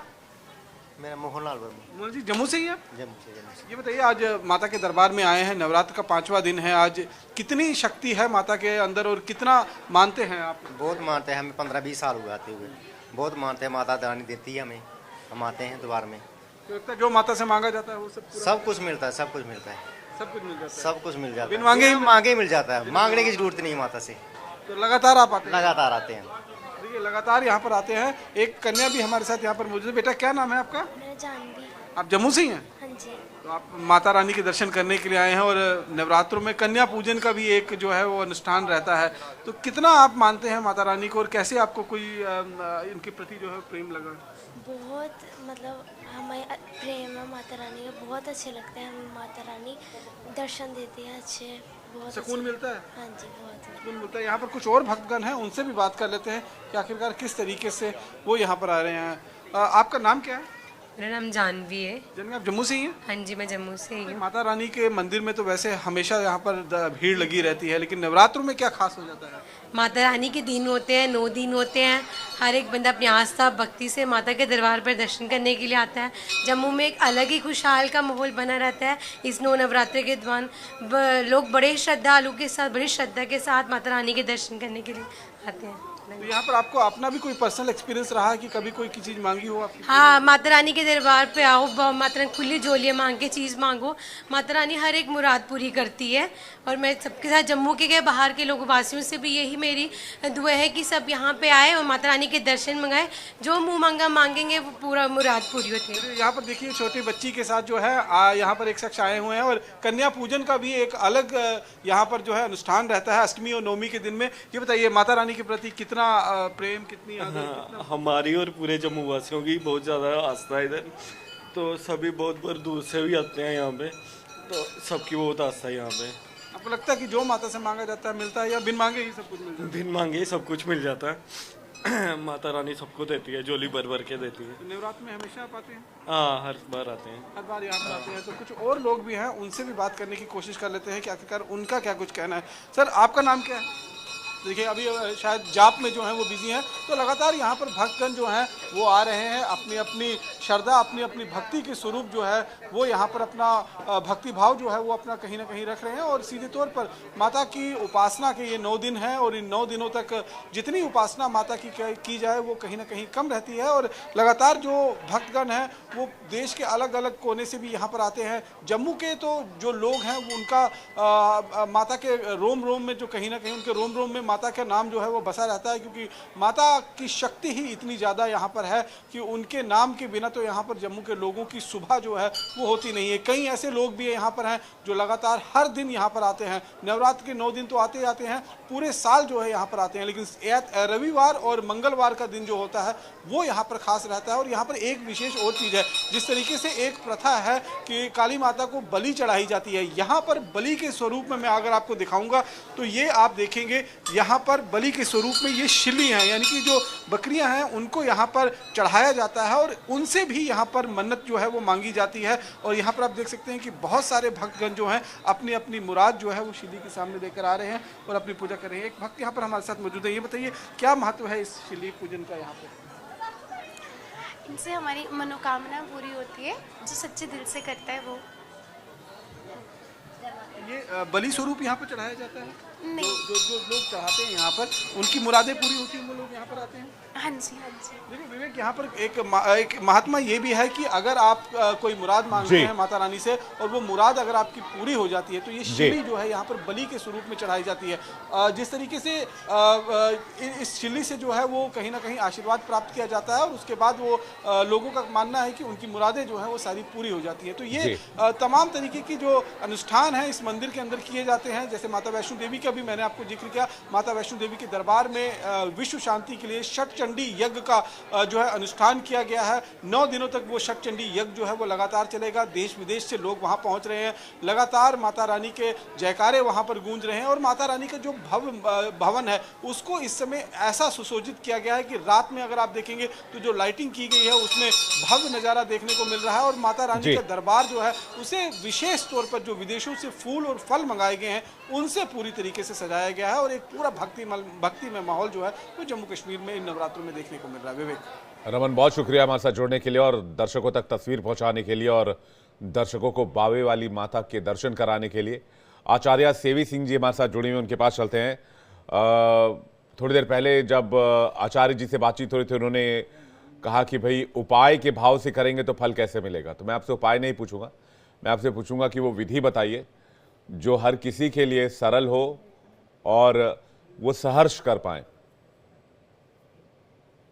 मेरा मोहनलाल वर्मा। मोहन जी, जम्मू से ही है? जम्मू से। ये बताइए, आज माता के दरबार में आए हैं, नवरात्र का 5वां दिन है। आज कितनी शक्ति है माता के अंदर और कितना मानते हैं आप? बहुत मानते हैं, हमें 15-20 साल हुए आते हुए। बहुत मानते हैं, माता रानी देती है हमें, हम आते हैं द्वार में। तो जो माता से मांगा जाता है वो सब कुछ मिलता है, सब कुछ मिलता है, सब कुछ मिल जाता है, सब कुछ मिल जाता है। बिन मांगे ही मिल जाता है, मांगने की जरूरत नहीं माता से। तो लगातार आप आते हैं? लगातार आते हैं, देखिए लगातार यहाँ पर आते हैं। एक कन्या भी हमारे साथ यहाँ पर मौजूद है। बेटा, क्या नाम है आपका? मेरा जानवी। आप जम्मू से ही हैं? हाँ जी। तो आप माता रानी के दर्शन करने के लिए आए हैं और नवरात्रों में कन्या पूजन का भी एक जो है वो अनुष्ठान रहता है। तो कितना आप मानते हैं माता रानी को और कैसे आपको कोई इनके प्रति जो है प्रेम लगा? बहुत, मतलब हमें प्रेम है माता रानी का, बहुत अच्छे लगते हैं। हमें माता रानी दर्शन देती है, अच्छे, बहुत सुकून मिलता है। हाँ जी, बहुत सुकून मिलता है। यहाँ पर कुछ और भक्तगण हैं, उनसे भी बात कर लेते हैं कि आखिरकार किस तरीके से वो यहाँ पर आ रहे हैं। आपका नाम क्या है? मेरा नाम जानवी है। जानवी, आप जम्मू से ही हैं? हाँ जी, मैं जम्मू से ही हूँ। माता रानी के मंदिर में तो वैसे हमेशा यहाँ पर भीड़ लगी रहती है, लेकिन नवरात्रों में क्या खास हो जाता है? माता रानी के दिन होते हैं, 9 दिन होते हैं। हर एक बंदा अपनी आस्था भक्ति से माता के दरबार पर दर्शन करने के लिए आता है। जम्मू में एक अलग ही खुशहाल का माहौल बना रहता है। इस 9 नवरात्रे के दौरान लोग बड़े श्रद्धालु के साथ, बड़ी श्रद्धा के साथ माता रानी के दर्शन करने के लिए आते हैं। तो यहाँ पर आपको अपना भी कोई पर्सनल एक्सपीरियंस रहा है कि कभी कोई की चीज़ मांगी हो आपकी? हाँ, माता रानी के दरबार पे आओ, माता रानी खुली झोलियाँ मांग के चीज़ मांगो, माता रानी हर एक मुराद पूरी करती है। और मैं सबके साथ, जम्मू के बाहर के लोग वासियों से भी यही मेरी दुआ है कि सब यहाँ पे आए और माता रानी के दर्शन मंगाए। जो मुँह मांगा मांगेंगे वो पूरा मुराद पूरी होती है। यहाँ पर देखिए, छोटी बच्ची के साथ जो है यहाँ पर एक शख्स आए हुए हैं और कन्या पूजन का भी एक अलग यहाँ पर जो है अनुष्ठान रहता है अष्टमी और नवमी के दिन में। ये बताइए, माता रानी के प्रति कितना प्रेम, कितनी आदर? हमारी और पूरे जम्मू वासियों की बहुत ज़्यादा आस्था है इधर, तो सभी बहुत बहुत दूर से भी आते हैं यहाँ पे, तो सबकी बहुत आस्था है यहाँ पे। आपको लगता है कि जो माता से मांगा जाता है मिलता है या बिन मांगे ही सब कुछ मिलता है? बिन मांगे ही सब कुछ मिल जाता है। माता रानी सबको देती है, झोली भर भर के देती है। तो नवरात्र में हमेशा आप आते हैं? हाँ, हर बार आते हैं। हर बार यहाँ पर आते हैं। तो कुछ और लोग भी हैं, उनसे भी बात करने की कोशिश कर लेते हैं कि आखिरकार उनका क्या कुछ कहना है। सर, आपका नाम क्या है? देखिए, अभी शायद जाप में जो है वो बिजी हैं, तो लगातार यहाँ पर भक्तगण जो हैं वो आ रहे हैं। अपनी अपनी श्रद्धा, अपनी अपनी भक्ति के स्वरूप जो है वो यहाँ पर अपना भक्ति भाव जो है वो अपना कहीं ना कहीं रख रहे हैं। और सीधे तौर पर माता की उपासना के ये 9 दिन हैं और इन 9 दिनों तक जितनी उपासना माता की जाए वो कहीं ना कहीं कम रहती है। और लगातार जो भक्तगण हैं वो देश के अलग अलग कोने से भी यहाँ पर आते हैं। जम्मू के तो जो लोग हैं वो उनका माता के रोम रोम में, जो कहीं ना कहीं उनके रोम रोम में माता का नाम जो है वो बसा रहता है, क्योंकि माता की शक्ति ही इतनी ज़्यादा यहाँ पर है कि उनके नाम के बिना तो यहाँ पर जम्मू के लोगों की सुबह जो है वो होती नहीं है। कई ऐसे लोग भी यहाँ पर हैं जो लगातार हर दिन यहाँ पर आते हैं। नवरात्र के 9 दिन तो आते ही आते हैं, पूरे साल जो है यहाँ पर आते हैं, लेकिन रविवार और मंगलवार का दिन जो होता है वो यहाँ पर खास रहता है। और यहाँ पर एक विशेष और चीज़ है, जिस तरीके से एक प्रथा है कि काली माता को बलि चढ़ाई जाती है, यहाँ पर बलि के स्वरूप में मैं अगर आपको दिखाऊंगा तो ये आप देखेंगे यहाँ पर बलि के स्वरूप में ये शिली हैं, यानी कि जो बकरियां हैं उनको यहाँ पर चढ़ाया जाता है और उनसे भी यहाँ पर मन्नत जो है वो मांगी जाती है। और यहाँ पर आप देख सकते हैं कि बहुत सारे भक्तगण जो हैं अपनी अपनी मुराद जो है वो शिली के सामने लेकर आ रहे हैं और अपनी पूजा कर रहे हैं। एक भक्त यहाँ पर हमारे साथ मौजूद है, ये बताइए क्या महत्व है इस शिली पूजन का यहाँ पर? इनसे हमारी मनोकामना पूरी होती है, जो सच्चे दिल से करता है वो। ये बलि स्वरूप यहाँ पर चढ़ाया जाता है? नहीं, जो लोग चढ़ाते हैं यहाँ पर उनकी मुरादें पूरी होती हैं, वो लोग यहाँ पर आते हैं। हाँ जी हाँ जी। देखिए विवेक, यहाँ पर एक महात्मा ये भी है कि अगर आप कोई मुराद मांगते हैं माता रानी से और वो मुराद अगर आपकी पूरी हो जाती है तो ये शिली जो है यहाँ पर बलि के स्वरूप में चढ़ाई जाती है। जिस तरीके से इस शिली से जो है वो कहीं ना कहीं आशीर्वाद प्राप्त किया जाता है और उसके बाद वो लोगों का मानना है कि उनकी मुरादें जो है वो सारी पूरी हो जाती है। तो ये तमाम तरीके की जो अनुष्ठान है इस मंदिर के अंदर किए जाते हैं। जैसे माता वैष्णो देवी का भी मैंने आपको जिक्र किया, माता वैष्णो देवी के दरबार में विश्व शांति के लिए षटचंडी यज्ञ का जो है अनुष्ठान किया गया है। 9 दिनों तक वो षटचंडी यज्ञ जो है वो लगातार चलेगा। देश विदेश से लोग वहां पहुंच रहे हैं, लगातार माता रानी के जयकारे वहां पर गूंज रहे हैं। और माता रानी का जो भवन है उसको इस समय ऐसा सुसज्जित किया गया है कि रात में अगर आप देखेंगे तो जो लाइटिंग की गई है उसमें भव्य नजारा देखने को मिल रहा है। और माता रानी का दरबार जो है उसे विशेष तौर पर जो विदेशों से फूल और फल मंगाए गए हैं उनसे पूरी तरीके से सजाया गया है और एक पूरा भक्तिमय माहौल जो है वो जम्मू कश्मीर में इन नवरात्रों में देखने को मिल रहा है। विवेक, रमन, बहुत शुक्रिया हमारे साथ जुड़ने के लिए और दर्शकों तक तस्वीर पहुंचाने के लिए और दर्शकों को बावे वाली माता के दर्शन कराने के लिए। आचार्य सेवी सिंह जी हमारे साथ जुड़े हुए, उनके पास चलते हैं। थोड़ी देर पहले जब आचार्य जी से बातचीत हो रही थी उन्होंने कहा कि भाई उपाय के भाव से करेंगे तो फल कैसे मिलेगा। तो मैं आपसे उपाय नहीं पूछूंगा, मैं आपसे पूछूंगा कि वो विधि बताइए जो हर किसी के लिए सरल हो और वो सहर्ष कर पाए।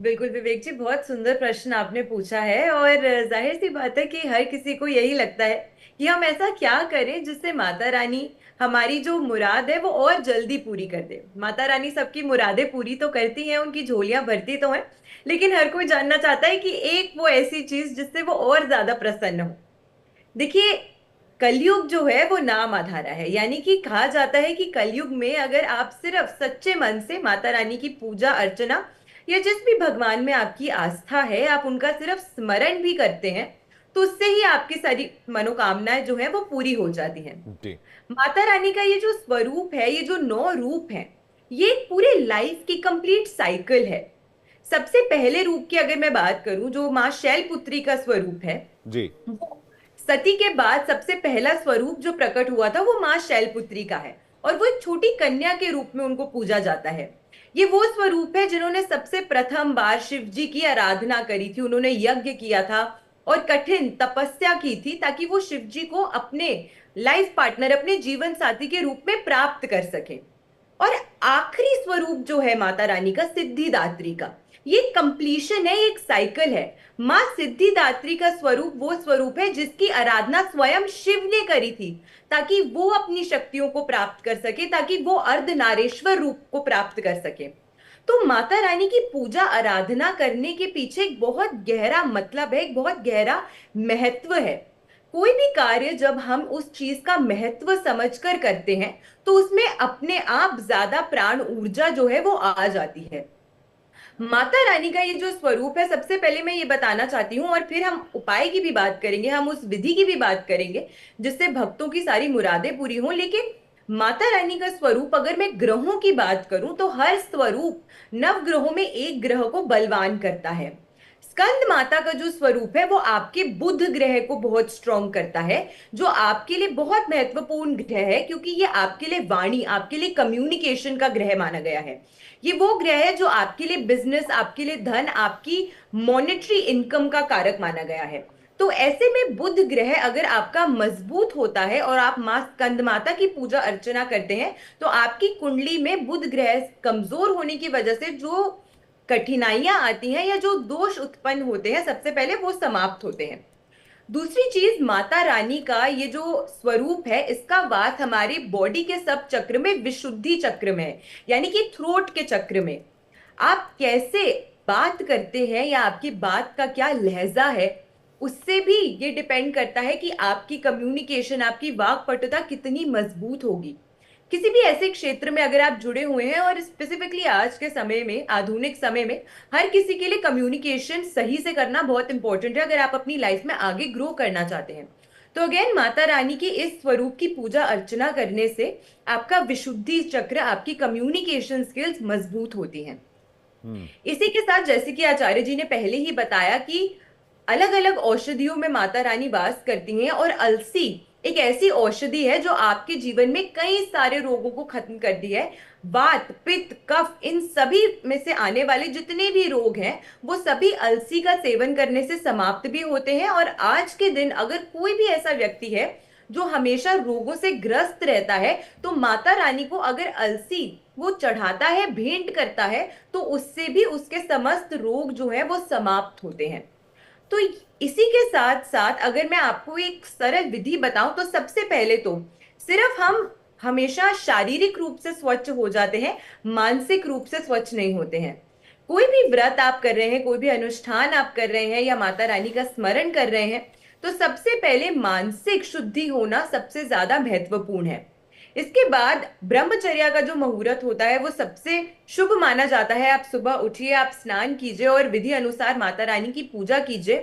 बिल्कुल विवेक जी, बहुत सुंदर प्रश्न आपने पूछा है और जाहिर सी बात है कि हर किसी को यही लगता है कि हम ऐसा क्या करें जिससे माता रानी हमारी जो मुराद है वो और जल्दी पूरी कर दे। माता रानी सबकी मुरादें पूरी तो करती हैं, उनकी झोलियां भरती तो हैं, लेकिन हर कोई जानना चाहता है कि एक वो ऐसी चीज जिससे वो और ज्यादा प्रसन्न हो। देखिए, कलयुग जो है वो नाम आधारा है, यानी कि कहा जाता है कि कलयुग में अगर आप सिर्फ सच्चे मन से माता रानी की पूजा अर्चना या जिस भी भगवान में आपकी आस्था है आप उनका सिर्फ स्मरण भी करते हैं तो उससे ही आपकी सारी मनोकामनाएं जो है वो पूरी हो जाती हैं। माता रानी का ये जो स्वरूप है, ये जो 9 रूप है, ये पूरे लाइफ की कंप्लीट साइकिल है। सबसे पहले रूप की अगर मैं बात करूं जो माँ शैलपुत्री का स्वरूप है जी, सती के बाद सबसे पहला स्वरूप जो प्रकट हुआ था वो माँ शैलपुत्री का है और वो एक छोटी कन्या के रूप में उनको पूजा जाता है। ये वो स्वरूप है जिन्होंने सबसे प्रथम बार शिव जी की आराधना करी थी, उन्होंने यज्ञ किया था और कठिन तपस्या की थी ताकि वो शिव जी को अपने लाइफ पार्टनर, अपने जीवन साथी के रूप में प्राप्त कर सके। और आखिरी स्वरूप जो है माता रानी का सिद्धिदात्री का, ये कंप्लीशन है, एक साइकिल है। माँ सिद्धिदात्री का स्वरूप वो स्वरूप है जिसकी आराधना स्वयं शिव ने करी थी ताकि वो अपनी शक्तियों को प्राप्त कर सके, ताकि वो अर्धनारेश्वर रूप को प्राप्त कर सके। तो माता रानी की पूजा आराधना करने के पीछे एक बहुत गहरा मतलब है, एक बहुत गहरा महत्व है। कोई भी कार्य जब हम उस चीज का महत्व समझकर करते हैं तो उसमें अपने आप ज्यादा प्राण ऊर्जा जो है वो आ जाती है। माता रानी का ये जो स्वरूप है, सबसे पहले मैं ये बताना चाहती हूँ और फिर हम उपाय की भी बात करेंगे, हम उस विधि की भी बात करेंगे जिससे भक्तों की सारी मुरादें पूरी हों। लेकिन माता रानी का स्वरूप अगर मैं ग्रहों की बात करूं तो हर स्वरूप नवग्रहों में एक ग्रह को बलवान करता है। स्कंद माता का जो स्वरूप है वो आपके बुध ग्रह को बहुत स्ट्रॉन्ग करता है, जो आपके लिए बहुत महत्वपूर्ण ग्रह है क्योंकि ये आपके लिए वाणी, आपके लिए कम्युनिकेशन का ग्रह माना गया है। ये वो ग्रह है जो आपके लिए बिजनेस, आपके लिए धन, आपकी मॉनेटरी इनकम का कारक माना गया है। तो ऐसे में बुध ग्रह अगर आपका मजबूत होता है और आप मां स्कंद माता की पूजा अर्चना करते हैं, तो आपकी कुंडली में बुध ग्रह कमजोर होने की वजह से जो कठिनाइयां आती हैं या जो दोष उत्पन्न होते हैं, सबसे पहले वो समाप्त होते हैं। दूसरी चीज, माता रानी का ये जो स्वरूप है, इसका वास हमारी बॉडी के सब चक्र में, विशुद्धि चक्र में, यानी कि थ्रोट के चक्र में। आप कैसे बात करते हैं या आपकी बात का क्या लहजा है, उससे भी ये डिपेंड करता है कि आपकी कम्युनिकेशन, आपकी वाक्पटुता कितनी मजबूत होगी। किसी भी ऐसे क्षेत्र में अगर आप जुड़े हुए हैं, और स्पेसिफिकली आज के समय में, आधुनिक समय में, हर किसी के लिए कम्युनिकेशन सही से करना बहुत इंपॉर्टेंट है अगर आप अपनी लाइफ में आगे ग्रो करना चाहते हैं। तो अगेन माता रानी की इस स्वरूप की पूजा अर्चना करने से आपका विशुद्धि चक्र, आपकी कम्युनिकेशन स्किल्स मजबूत होती हैं। इसी के साथ, जैसे कि आचार्य जी ने पहले ही बताया कि अलग अलग औषधियों में माता रानी वास करती हैं, और अलसी एक ऐसी औषधि है जो आपके जीवन में कई सारे रोगों को खत्म करती है। वात, पित्त, कफ, इन सभी में से आने वाले जितने भी रोग हैं, वो सभी अलसी का सेवन करने से समाप्त भी होते हैं। और आज के दिन अगर कोई भी ऐसा व्यक्ति है जो हमेशा रोगों से ग्रस्त रहता है, तो माता रानी को अगर अलसी वो चढ़ाता है, भेंट करता है, तो उससे भी उसके समस्त रोग जो है वो समाप्त होते हैं। तो इसी के साथ साथ अगर मैं आपको एक सरल विधि बताऊं, तो सबसे पहले तो सिर्फ हम हमेशा शारीरिक रूप से स्वच्छ हो जाते हैं, मानसिक रूप से स्वच्छ नहीं होते हैं। कोई भी व्रत आप कर रहे हैं, कोई भी अनुष्ठान आप कर रहे हैं या माता रानी का स्मरण कर रहे हैं, तो सबसे पहले मानसिक शुद्धि होना सबसे ज्यादा महत्वपूर्ण है। इसके बाद ब्रह्मचर्या का जो मुहूर्त होता है वो सबसे शुभ माना जाता है। आप सुबह उठिए, आप स्नान कीजिए और विधि अनुसार माता रानी की पूजा कीजिए।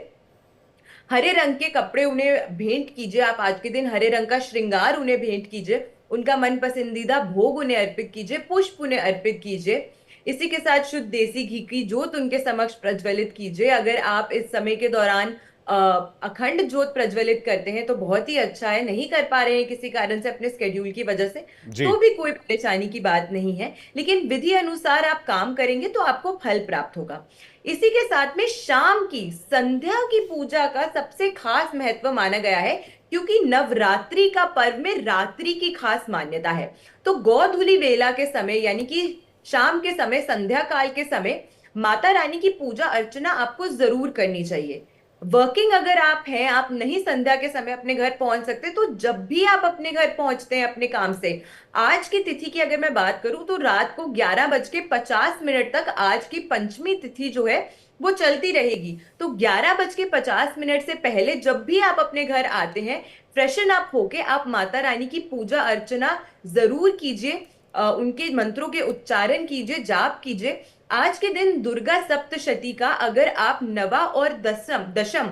हरे रंग के कपड़े उन्हें भेंट कीजिए, आप आज के दिन हरे रंग का श्रृंगार उन्हें भेंट कीजिए, उनका मन पसंदीदा भोग उन्हें अर्पित कीजिए, पुष्प उन्हें अर्पित कीजिए। इसी के साथ शुद्ध देसी घी की ज्योत उनके समक्ष प्रज्वलित कीजिए। अगर आप इस समय के दौरान अखंड ज्योत प्रज्वलित करते हैं तो बहुत ही अच्छा है। नहीं कर पा रहे हैं किसी कारण से अपने स्केड्यूल की वजह से, तो भी कोई परेशानी की बात नहीं है, लेकिन विधि अनुसार आप काम करेंगे तो आपको फल प्राप्त होगा। इसी के साथ में शाम की संध्या की पूजा का सबसे खास महत्व माना गया है, क्योंकि नवरात्रि का पर्व में रात्रि की खास मान्यता है। तो गोधूली वेला के समय, यानी कि शाम के समय, संध्या काल के समय माता रानी की पूजा अर्चना आपको जरूर करनी चाहिए। वर्किंग अगर आप हैं, आप नहीं संध्या के समय अपने घर पहुंच सकते, तो जब भी आप अपने घर पहुंचते हैं अपने काम से, आज की तिथि की अगर मैं बात करूं तो रात को 11:50 तक आज की पंचमी तिथि जो है वो चलती रहेगी। तो 11:50 से पहले जब भी आप अपने घर आते हैं, फ्रेशन अप होके आप माता रानी की पूजा अर्चना जरूर कीजिए, उनके मंत्रों के उच्चारण कीजिए, जाप कीजिए। आज के दिन दुर्गा सप्तशती का अगर आप नवा और दशम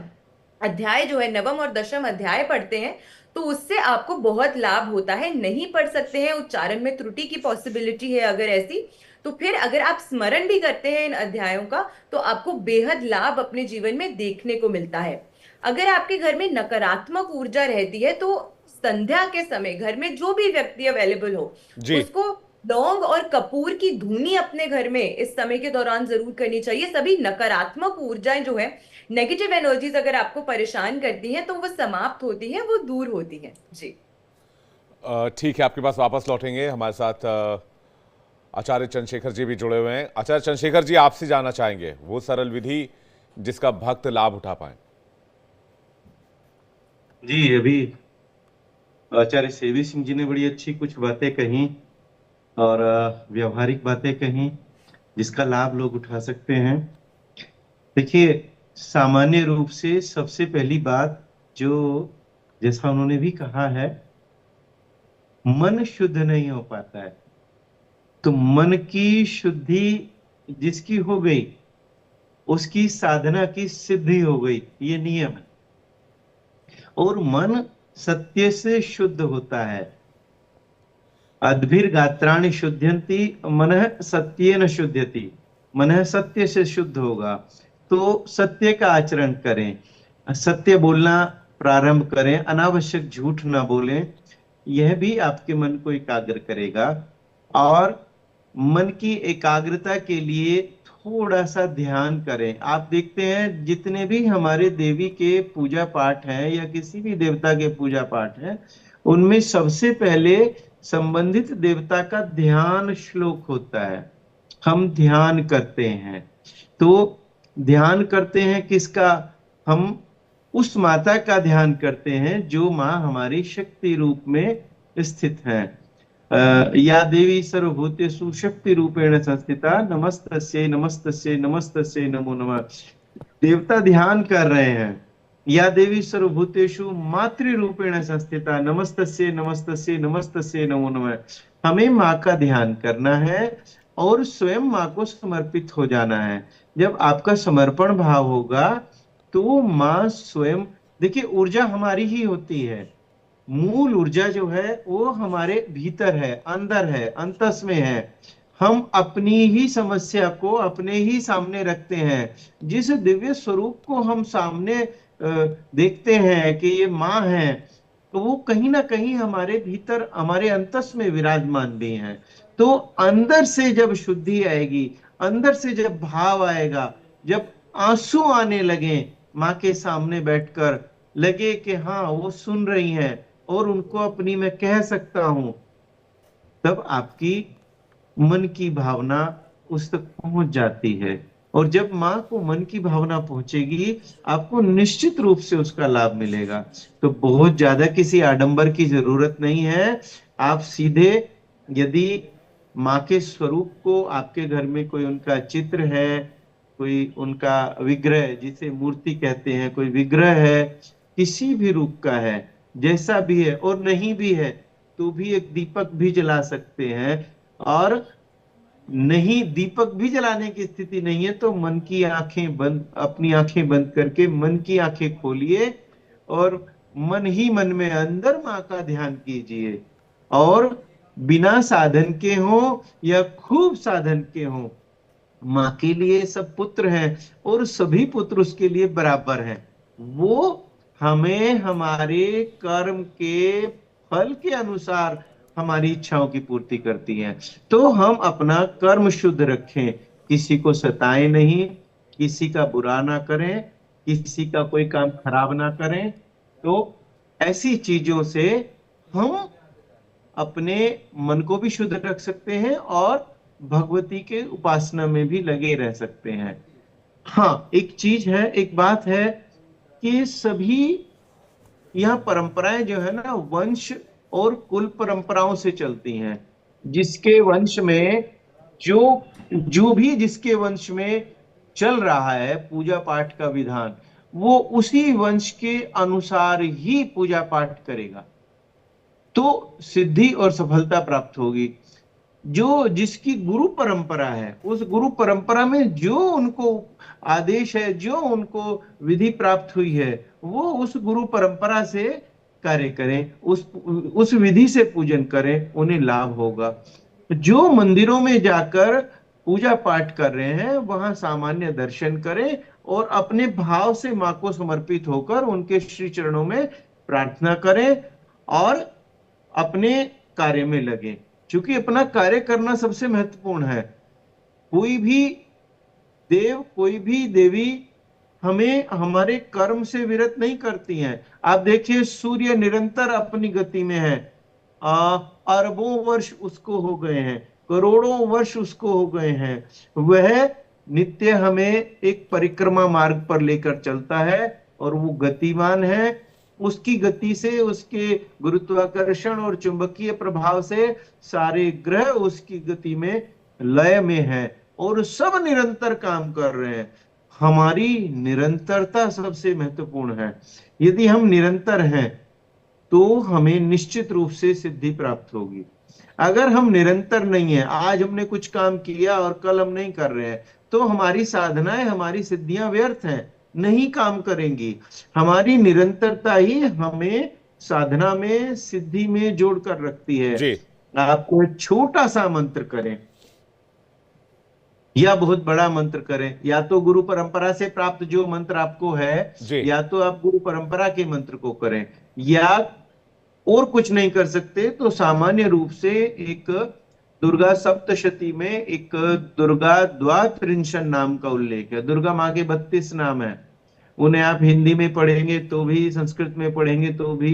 अध्याय जो है, नवम और दशम अध्याय पढ़ते हैं, तो उससे आपको बहुत लाभ होता है। नहीं पढ़ सकते हैं, उच्चारण में त्रुटि की पॉसिबिलिटी है अगर ऐसी, तो फिर अगर आप स्मरण भी करते हैं इन अध्यायों का, तो आपको बेहद लाभ अपने जीवन में देखने को मिलता है। अगर आपके घर में नकारात्मक ऊर्जा रहती है, तो संध्या के समय घर में जो भी व्यक्ति अवेलेबल हो, उसको लौंग और कपूर की धूनी अपने घर में इस समय के दौरान जरूर करनी चाहिए। सभी नकारात्मक ऊर्जाएं जो है, नेगेटिव एनर्जीज अगर आपको परेशान करती हैं, तो वो समाप्त होती हैं, वो दूर होती हैं। जी ठीक है, आपके पास वापस लौटेंगे। हमारे साथ आचार्य चंद्रशेखर जी भी जुड़े हुए हैं। आचार्य चंद्रशेखर जी, आपसे जानना चाहेंगे वो सरल विधि जिसका भक्त लाभ उठा पाए। जी, अभी आचार्य सेवी सिंह जी ने बड़ी अच्छी कुछ बातें कही और व्यवहारिक बातें कही जिसका लाभ लोग उठा सकते हैं। देखिए, सामान्य रूप से सबसे पहली बात जो, जैसा उन्होंने भी कहा है, मन शुद्ध नहीं हो पाता है, तो मन की शुद्धि जिसकी हो गई उसकी साधना की सिद्धि हो गई, ये नियम है। और मन सत्य से शुद्ध होता है। अद्भिर्गात्राणि शुद्ध्यन्ति मनः सत्येन शुद्ध्यति, मनः सत्य से शुद्ध होगा। तो सत्य का आचरण करें, सत्य बोलना प्रारंभ करें, अनावश्यक झूठ ना बोलें, यह भी आपके मन को एकाग्र करेगा। और मन की एकाग्रता के लिए थोड़ा सा ध्यान करें। आप देखते हैं जितने भी हमारे देवी के पूजा पाठ हैं या किसी भी देवता के पूजा पाठ हैं, उनमें सबसे पहले संबंधित देवता का ध्यान श्लोक होता है। हम ध्यान करते हैं, तो ध्यान करते हैं किसका? हम उस माता का ध्यान करते हैं जो माँ हमारी शक्ति रूप में स्थित है। या देवी सर्वभूतेषु शक्ति रूपेण संस्थिता नमस्तस्यै नमस्तस्यै नमस्तस्यै नमो नमः। देवता ध्यान कर रहे हैं। या देवी सर्वभूतेषु मातृ रूपेण संस्थिता नमस्तस्यै नमस्तस्यै नमस्तस्यै नमो नमः। हमें माँ का ध्यान करना है और स्वयं माँ को समर्पित हो जाना है। जब आपका समर्पण भाव होगा तो माँ स्वयं, देखिए ऊर्जा हमारी ही होती है। मूल ऊर्जा जो है वो हमारे भीतर है, अंदर है, अंतस में है। हम अपनी ही समस्या को अपने ही सामने रखते हैं। जिस दिव्य स्वरूप को हम सामने देखते हैं कि ये माँ है, तो वो कहीं ना कहीं हमारे भीतर, हमारे अंतस में विराजमान भी हैं। तो अंदर से जब शुद्धि आएगी, अंदर से जब भाव आएगा, जब आंसू आने लगे माँ के सामने बैठकर, लगे कि हाँ वो सुन रही हैं और उनको अपनी मैं कह सकता हूं, तब आपकी मन की भावना उस तक पहुंच जाती है। और जब माँ को मन की भावना पहुंचेगी, आपको निश्चित रूप से उसका लाभ मिलेगा। तो बहुत ज्यादा किसी आडंबर की जरूरत नहीं है। आप सीधे, यदि माँ के स्वरूप को, आपके घर में कोई उनका चित्र है, कोई उनका विग्रह, जिसे मूर्ति कहते हैं, कोई विग्रह है, किसी भी रूप का है, जैसा भी है, और नहीं भी है तो भी एक दीपक भी जला सकते हैं। और नहीं, दीपक भी जलाने की स्थिति नहीं है तो मन की आंखें बंद, अपनी आंखें बंद करके मन की आंखें खोलिए और मन ही मन में अंदर माँ का ध्यान कीजिए। और बिना साधन के हो या खूब साधन के हो, माँ के लिए सब पुत्र हैं और सभी पुत्र उसके लिए बराबर हैं। वो हमें हमारे कर्म के फल के अनुसार हमारी इच्छाओं की पूर्ति करती हैं। तो हम अपना कर्म शुद्ध रखें, किसी को सताएं नहीं, किसी का बुरा ना करें, किसी का कोई काम खराब ना करें। तो ऐसी चीजों से हम अपने मन को भी शुद्ध रख सकते हैं और भगवती के उपासना में भी लगे रह सकते हैं। हाँ, एक चीज है, एक बात है कि सभी यहाँ परंपराएं जो है ना, वंश और कुल परंपराओं से चलती हैं। जिसके वंश में जो भी जिसके वंश में चल रहा है पूजा पाठ का विधान, वो उसी वंश के अनुसार ही पूजा पाठ करेगा तो सिद्धि और सफलता प्राप्त होगी। जो जिसकी गुरु परंपरा है, उस गुरु परंपरा में जो उनको आदेश है, जो उनको विधि प्राप्त हुई है, वो उस गुरु परंपरा से कार्य करें, उस विधि से पूजन करें, उन्हें लाभ होगा। जो मंदिरों में जाकर पूजा पाठ कर रहे हैं, वहां सामान्य दर्शन करें और अपने भाव से मां को समर्पित होकर उनके श्री चरणों में प्रार्थना करें और अपने कार्य में लगे। क्योंकि अपना कार्य करना सबसे महत्वपूर्ण है। कोई भी देव, कोई भी देवी हमें हमारे कर्म से विरत नहीं करती हैं। आप देखिए, सूर्य निरंतर अपनी गति में है, अरबों वर्ष उसको हो गए हैं, करोड़ों वर्ष उसको हो गए हैं। वह नित्य हमें एक परिक्रमा मार्ग पर लेकर चलता है और वो गतिमान है। उसकी गति से, उसके गुरुत्वाकर्षण और चुंबकीय प्रभाव से सारे ग्रह उसकी गति में लय में है और सब निरंतर काम कर रहे हैं। हमारी निरंतरता सबसे महत्वपूर्ण है। यदि हम निरंतर हैं तो हमें निश्चित रूप से सिद्धि प्राप्त होगी। अगर हम निरंतर नहीं है, आज हमने कुछ काम किया और कल हम नहीं कर रहे हैं, तो हमारी साधनाएं, हमारी सिद्धियां व्यर्थ हैं, नहीं काम करेंगी। हमारी निरंतरता ही हमें साधना में, सिद्धि में जोड़कर रखती है। आपको एक छोटा सा मंत्र करें या बहुत बड़ा मंत्र करें, या तो गुरु परंपरा से प्राप्त जो मंत्र आपको है, या तो आप गुरु परंपरा के मंत्र को करें, या और कुछ नहीं कर सकते तो सामान्य रूप से एक दुर्गा सप्तशती में एक दुर्गा द्वात्रिंशन नाम का उल्लेख है। दुर्गा माँ के 32 नाम है। उन्हें आप हिंदी में पढ़ेंगे तो भी, संस्कृत में पढ़ेंगे तो भी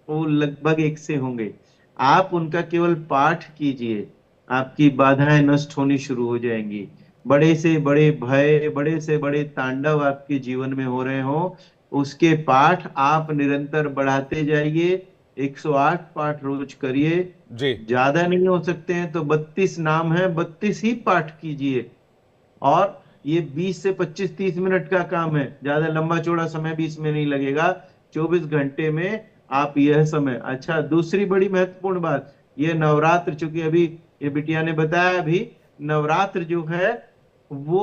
वो लगभग एक से होंगे। आप उनका केवल पाठ कीजिए, आपकी बाधाएं नष्ट होनी शुरू हो जाएंगी। बड़े से बड़े भय, बड़े से बड़े तांडव आपके जीवन में हो रहे हो, उसके पाठ आप निरंतर बढ़ाते जाइए। 108 पाठ रोज करिए जी। ज्यादा नहीं हो सकते हैं तो 32 नाम है, 32 ही पाठ कीजिए। और ये 20 से 25-30 मिनट का काम है, ज्यादा लंबा चौड़ा समय भी इसमें नहीं लगेगा। 24 घंटे में आप यह समय। अच्छा, दूसरी बड़ी महत्वपूर्ण बात, ये नवरात्र, चूंकि अभी ये बिटिया ने बताया, अभी नवरात्र जो है वो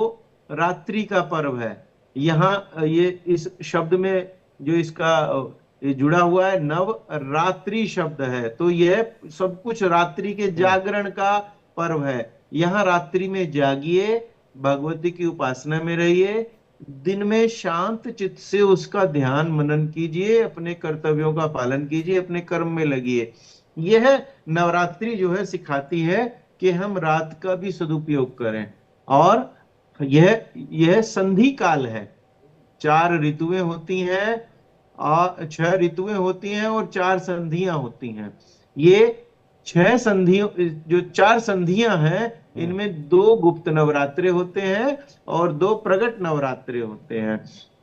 रात्रि का पर्व है। यहाँ ये इस शब्द में जो इसका ये जुड़ा हुआ है, नव रात्रि शब्द है, तो यह सब कुछ रात्रि के जागरण का पर्व है। यहाँ रात्रि में जागिए, भगवती की उपासना में रहिए, दिन में शांत चित्त से उसका ध्यान मनन कीजिए, अपने कर्तव्यों का पालन कीजिए, अपने कर्म में लगिए। यह नवरात्रि जो है सिखाती है कि हम रात का भी सदुपयोग करें। और यह संधि काल है। 4 ऋतुएं होती हैं और 6 ऋतुएं होती हैं और 4 संधियां होती हैं। ये 6 संधियों, जो 4 संधियां हैं, इनमें 2 गुप्त नवरात्रे होते हैं और 2 प्रगट नवरात्रे होते हैं।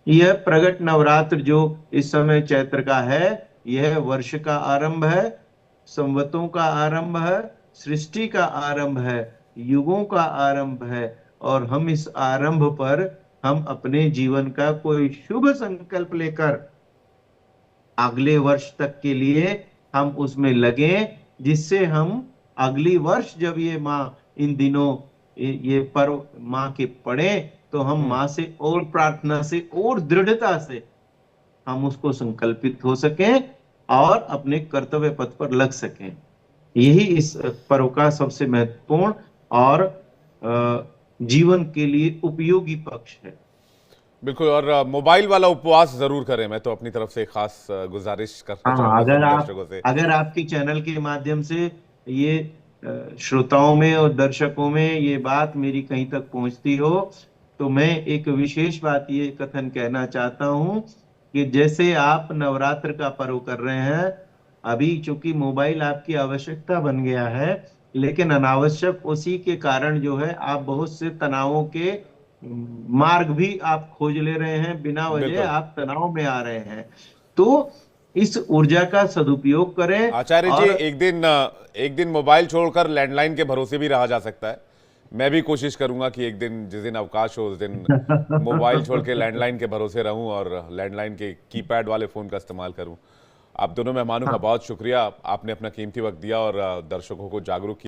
यह प्रगट नवरात्र जो इस समय चैत्र का है, यह वर्ष का आरंभ है, संवतों का आरंभ है, सृष्टि का आरंभ है, युगों का आरंभ है। और हम इस आरंभ पर हम अपने जीवन का कोई शुभ संकल्प लेकर अगले वर्ष तक के लिए हम उसमें लगे, जिससे हम अगली वर्ष जब ये माँ इन दिनों ये पर्व माँ के पढ़े, तो हम माँ से और प्रार्थना से और दृढ़ता से हम उसको संकल्पित हो सकें और अपने कर्तव्य पथ पर लग सकें। यही इस पर्व का सबसे महत्वपूर्ण और जीवन के लिए उपयोगी पक्ष है। बिल्कुल। और मोबाइल वाला उपवास जरूर करें, मैं तो अपनी तरफ से खास गुजारिश करना चाहूंगा दर्शकों से। अगर आपके चैनल के माध्यम से ये श्रोताओं में और दर्शकों में ये बात मेरी कहीं तक पहुंचती हो, तो मैं एक विशेष बात ये कथन कहना चाहता हूं कि जैसे आप नवरात्र का पर्व कर रहे हैं, अभी चूंकि मोबाइल आपकी आवश्यकता बन गया है, लेकिन अनावश्यक उसी के कारण जो है आप बहुत से तनावों के मार्ग भी आप खोज ले रहे हैं, बिना वजह आप तनाव में आ रहे हैं। तो इस ऊर्जा का सदुपयोग करें। आचार्य जी, एक दिन मोबाइल छोड़कर लैंडलाइन के भरोसे भी रहा जा सकता है। मैं भी कोशिश करूंगा कि एक दिन, जिस दिन अवकाश हो, उस दिन मोबाइल छोड़ के लैंडलाइन के भरोसे रहूं और लैंडलाइन के कीपैड वाले फोन का इस्तेमाल करूं। आप दोनों मेहमानों का बहुत शुक्रिया, आपने अपना कीमती वक्त दिया और दर्शकों को जागरूक किया।